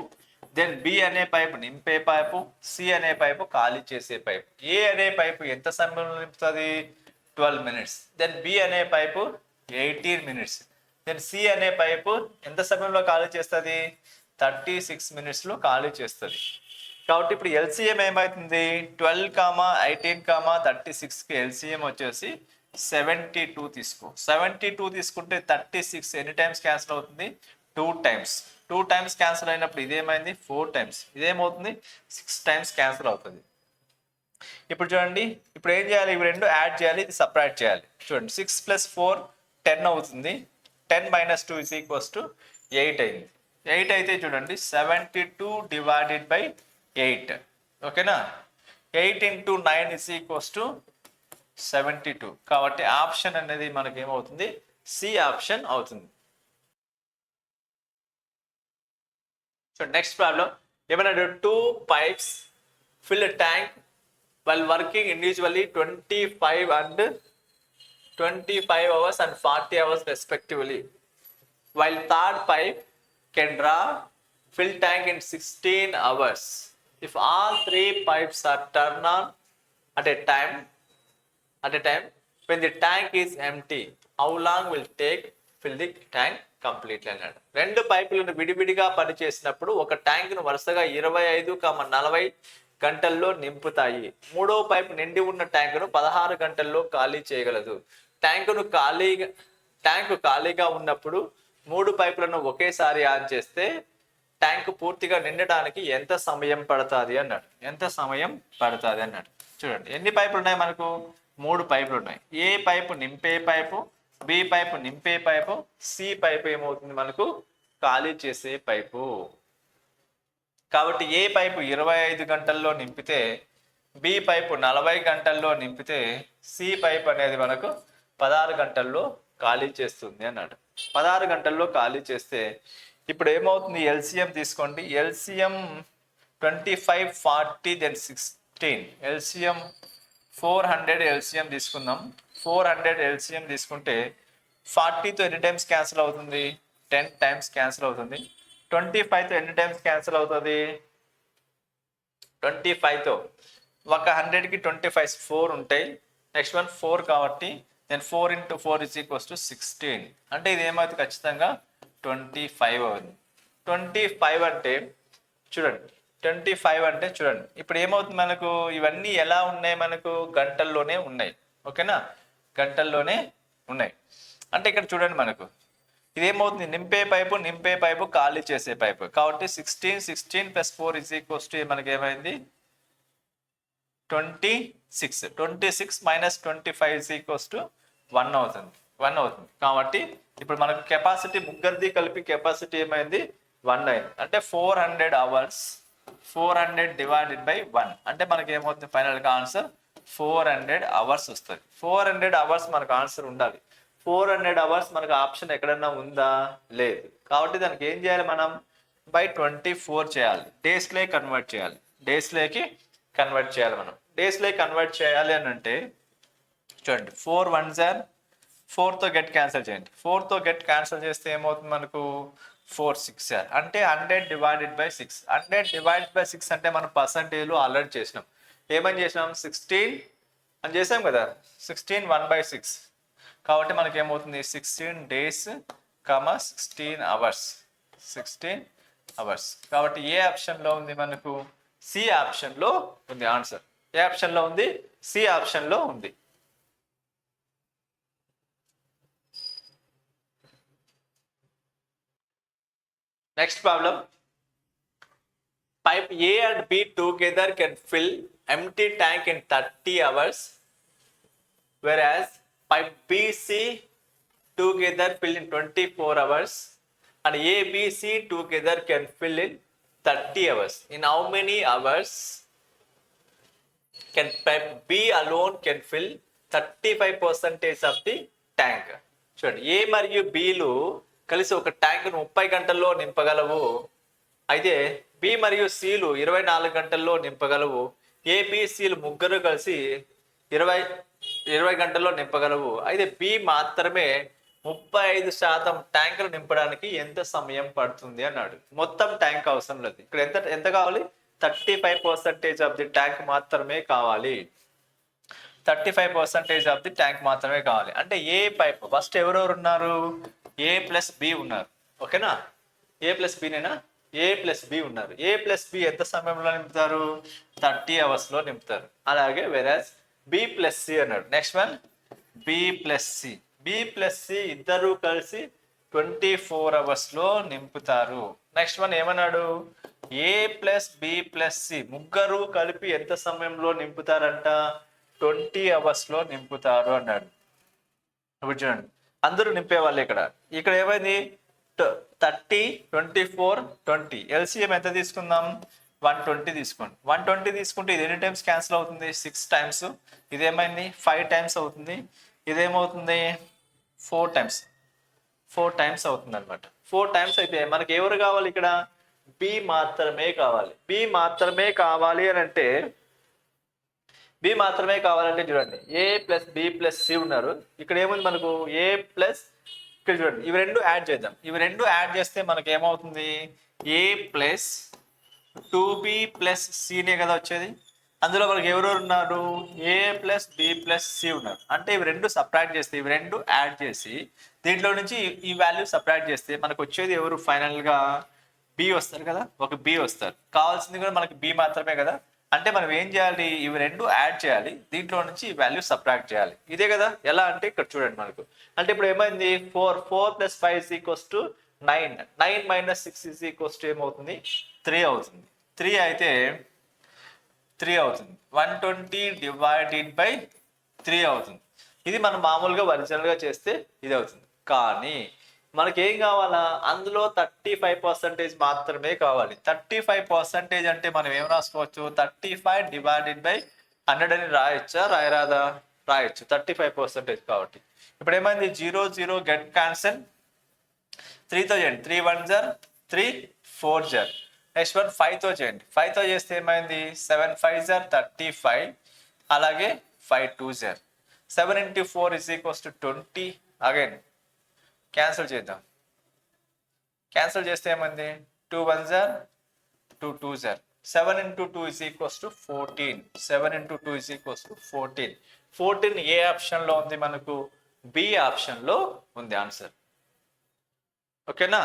then B అనే pipe నింపే pipe, C అనే pipe ఖాళీ చేసే pipe. ఏ అనే పైపు ఎంత సమయంలో నింపుతుంది? 12 మినిట్స్. దెన్ బి అనే పైపు 18 మినిట్స్. దెన్ సి అనే పైపు ఎంత సమయంలో ఖాళీ చేస్తుంది? 36 మినిట్స్లో ఖాళీ చేస్తుంది. కాబట్టి ఇప్పుడు ఎల్సిఎం ఏమవుతుంది? 12, 18, 36కి ఎల్సిఎం వచ్చేసి 72 తీసుకో. 72 తీసుకుంటే 36 ఎన్ని టైమ్స్ క్యాన్సిల్ అవుతుంది? 2 టైమ్స్. 2 టైమ్స్ క్యాన్సిల్ అయినప్పుడు ఇదేమైంది 4 టైమ్స్. ఇదేమవుతుంది 6 టైమ్స్ క్యాన్సిల్ అవుతుంది. ఇప్పుడు చూడండి, ఇప్పుడు ఏం చేయాలి? ఇవి రెండు యాడ్ చేయాలి, ఇది సపరేట్ చేయాలి. చూడండి, 6 + 4 10 అవుతుంది. 10 - 2 = 8 అయింది. 8 అయితే చూడండి 72 డివైడెడ్ బై 8. ఓకేనా? 8 × 9 = 72. కాబట్టి ఆప్షన్ అనేది మనకి ఏమవుతుంది? సి ఆప్షన్ అవుతుంది. సో నెక్స్ట్ ప్రాబ్లం ఏమన్నాడు, 2 pipes fill a tank while working individually 25 hours and 40 hours respectively, while third pipe can draw fill tank in 16 hours. If all 3 pipes are turned on at a time when the tank is empty, how long will take fill the tank completely అన్నాడు. 2 పైపులను విడివిడిగా పనిచేసినప్పుడు ఒక ట్యాంకును వరుసగా 25-40 గంటల్లో నింపుతాయి. 3వ pipe నిండి ఉన్న ట్యాంకును 16 గంటల్లో ఖాళీ చేయగలదు. ట్యాంకు ఖాళీగా ఉన్నప్పుడు 3 పైపులను ఒకేసారి ఆన్ చేస్తే ట్యాంకు పూర్తిగా నిండడానికి ఎంత సమయం పడుతుంది అన్నాడు. చూడండి ఎన్ని పైపులు ఉన్నాయి మనకు, 3 పైపులు ఉన్నాయి. ఏ పైపు నింపే పైపు, బి పైపు నింపే పైపు, సి పైపు ఏమవుతుంది మనకు ఖాళీ చేసే పైపు. కాబట్టి ఏ పైపు 25 గంటల్లో నింపితే, బి పైపు 40 గంటల్లో నింపితే, సి పైపు అనేది మనకు 16 గంటల్లో ఖాళీ చేస్తుంది అన్నాడు. 16 గంటల్లో ఖాళీ చేస్తే ఇప్పుడు ఏమవుతుంది, ఎల్సిఎం తీసుకోండి. LCM 25, 40 then 16. ఎల్సిఎం 400 ఎల్సిఎం తీసుకుందాం. 400 ఎల్సిఎం తీసుకుంటే 40తో ఎన్ని టైమ్స్ క్యాన్సిల్ అవుతుంది, 10 టైమ్స్ క్యాన్సిల్ అవుతుంది. 25తో ఎన్ని టైమ్స్ క్యాన్సిల్ అవుతుంది, 25తో ఒక 100కి 25 4 ఉంటాయి. నెక్స్ట్ వన్ 4 కాబట్టి దెన్ 4 × 4 = 16. అంటే ఇది ఏమవుతుంది, ఖచ్చితంగా 25 అవుతుంది. 25 అంటే చూడండి, 25 అంటే చూడండి ఇప్పుడు ఏమవుతుంది మనకు, ఇవన్నీ ఎలా ఉన్నాయి మనకు గంటల్లోనే ఉన్నాయి. ఓకేనా, గంటల్లోనే ఉన్నాయి. అంటే ఇక్కడ చూడండి మనకు ఇదేమవుతుంది, నింపే పైపు ఖాళీ చేసే పైపు. కాబట్టి 16 + 4 = మనకి ఏమైంది 26. 26 - 25 = 1 అవుతుంది. కాబట్టి ఇప్పుడు మనకు కెపాసిటీ ముగ్గురిది కలిపి కెపాసిటీ ఏమైంది 1 అయింది. అంటే 400 hours, 400 / 1 అంటే మనకి ఏమవుతుంది ఫైనల్గా ఆన్సర్ 400 hours వస్తుంది. 400 hours మనకు ఆన్సర్ ఉండాలి. 400 hours మనకు ఆప్షన్ ఎక్కడన్నా ఉందా, లేదు. కాబట్టి దానికి ఏం చేయాలి, మనం /24 చేయాలి. డేస్లోకి కన్వర్ట్ చేయాలి. మనం డేస్లోకి కన్వర్ట్ చేయాలి అని అంటే చూడండి, 4 1s are 4తో గెట్ క్యాన్సిల్ చేయండి. 4తో గెట్ క్యాన్సిల్ చేస్తే ఏమవుతుంది మనకు 4 6 are అంటే 100 / 6. 100 / 6 అంటే మనం పర్సంటేజ్లో ఆల్రెడీ చేసినాం. ఏమని చేసినాం, 16 అని చేసాం కదా, 16 1/6. కాబట్టి మనకి ఏమవుతుంది 16 days, 16 hours. 16 hours. కాబట్టి ఏ ఆప్షన్లో ఉంది మనకు, సి ఆప్షన్లో ఉంది ఆన్సర్. ఏ ఆప్షన్లో ఉంది, సి ఆప్షన్లో ఉంది. Next problem, pipe A and B together can fill empty tank in 30 hours, whereas pipe BC together fill in 24 hours and ABC together can fill in 30 hours. In how many hours can pipe B alone can fill 35% of the tank? చూడండి, ఏ మరియు బిలు కలిసి ఒక ట్యాంకును 30 గంటల్లో నింపగలవు. అయితే B మరియు సిలు 24 గంటల్లో నింపగలవు. ఏబిసిలు ముగ్గురు కలిసి 20 గంటల్లో నింపగలవు. అయితే బి మాత్రమే 35% ట్యాంకులు నింపడానికి ఎంత సమయం పడుతుంది అన్నాడు. మొత్తం ట్యాంక్ అవసరం లేదు. ఇక్కడ ఎంత కావాలి, 35% ఆఫ్ ది ట్యాంక్ మాత్రమే కావాలి. 35% ఆఫ్ ది ట్యాంక్ మాత్రమే కావాలి. అంటే ఏ పైప్ ఫస్ట్ ఎవరెవరు ఉన్నారు, A + B ఉన్నారు. ఓకేనా, A + B నేనా, A + B ఉన్నారు. A + B ఎంత సమయంలో నింపుతారు, 30 hours లో నింపుతారు. అలాగే వెరాజ్ B + C అన్నాడు. నెక్స్ట్ వన్ B + C ఇద్దరు కలిసి 24 hours లో నింపుతారు. నెక్స్ట్ వన్ ఏమన్నాడు, A + B + C ముగ్గురు కలిపి ఎంత సమయంలో నింపుతారంట, 20 hours లో నింపుతారు అన్నాడు. ఇప్పుడు చూడండి, అందరూ నింపేవాళ్ళు. ఇక్కడ ఏమైంది 30 24 20. ఎల్సిఎం ఎంత తీసుకుందాం, 120 తీసుకోండి. 120 తీసుకుంటే ఇది ఎన్ని టైమ్స్ క్యాన్సిల్ అవుతుంది, 6 టైమ్స్. ఇదేమైంది 5 టైమ్స్ అవుతుంది. ఇదేమవుతుంది 4 టైమ్స్ అవుతుంది అనమాట. 4 టైమ్స్ అయితే మనకి ఎవరు కావాలి, ఇక్కడ బి మాత్రమే కావాలి. బి మాత్రమే కావాలి అని అంటే బి మాత్రమే కావాలంటే చూడండి, ఏ ప్లస్ బి ప్లస్ సి ఉన్నారు. ఇక్కడ ఏముంది మనకు ఏ ప్లస్, ఇక్కడ చూడండి ఇవి రెండు యాడ్ చేద్దాం. ఇవి రెండు యాడ్ చేస్తే మనకి ఏమవుతుంది, ఏ ప్లస్ 2b ప్లస్ సినే కదా వచ్చేది. అందులో మనకి ఎవరెవరు ఉన్నారు, ఏ ప్లస్ బి ప్లస్ సి ఉన్నారు. అంటే ఇవి రెండు సబ్ట్రాక్ట్ చేస్తే, ఇవి రెండు యాడ్ చేసి దీంట్లో నుంచి ఈ వాల్యూ సబ్ట్రాక్ట్ చేస్తే మనకు వచ్చేది ఎవరు, ఫైనల్గా బి వస్తారు కదా, ఒక బి వస్తారు. కావాల్సింది కూడా మనకి బి మాత్రమే కదా. అంటే మనం ఏం చేయాలి, ఇవి రెండు యాడ్ చేయాలి, దీంట్లో నుంచి ఈ వాల్యూ సబ్ట్రాక్ట్ చేయాలి. ఇదే కదా. ఎలా అంటే ఇక్కడ చూడండి మనకు, అంటే ఇప్పుడు ఏమైంది, 4 plus 5 is equals to 9, 9 minus 6 is equals to ఏమవుతుంది, 3 అవుతుంది. 3 అయితే 3 అవుతుంది. 120 డివైడెడ్ బై 3 అవుతుంది. ఇది మనం మామూలుగా ఒరిజినల్గా చేస్తే ఇది అవుతుంది. కానీ మనకి ఏం కావాలా, అందులో 35% మాత్రమే కావాలి. 35% అంటే మనం ఏం రాసుకోవచ్చు, 35 డివైడెడ్ బై 100 అని రాయొచ్చా, రాయరాదా, రాయొచ్చు. 35% కాబట్టి ఇప్పుడు ఏమైంది, 0 0 గెట్ క్యాన్సల్, 3తో చేయండి, 3 1 జర్ 3 4 జర్. నెక్స్ట్ వన్ 5తో చేయండి, 5తో చేస్తే ఏమైంది, 7 5 జర్ 35, అలాగే 5 2 జర్. 7 into 4 is equals to 20. Again cancel చేద్దాం. క్యాన్సిల్ చేస్తే ఏమైంది, 2 1 జర్ 2 2 జర్. 7 into 2 is equals to 14. 7 into 2 is equals to 14. 14 ఏ ఆప్షన్లో ఉంది మనకు, బి ఆప్షన్లో ఉంది ఆన్సర్. ఓకేనా.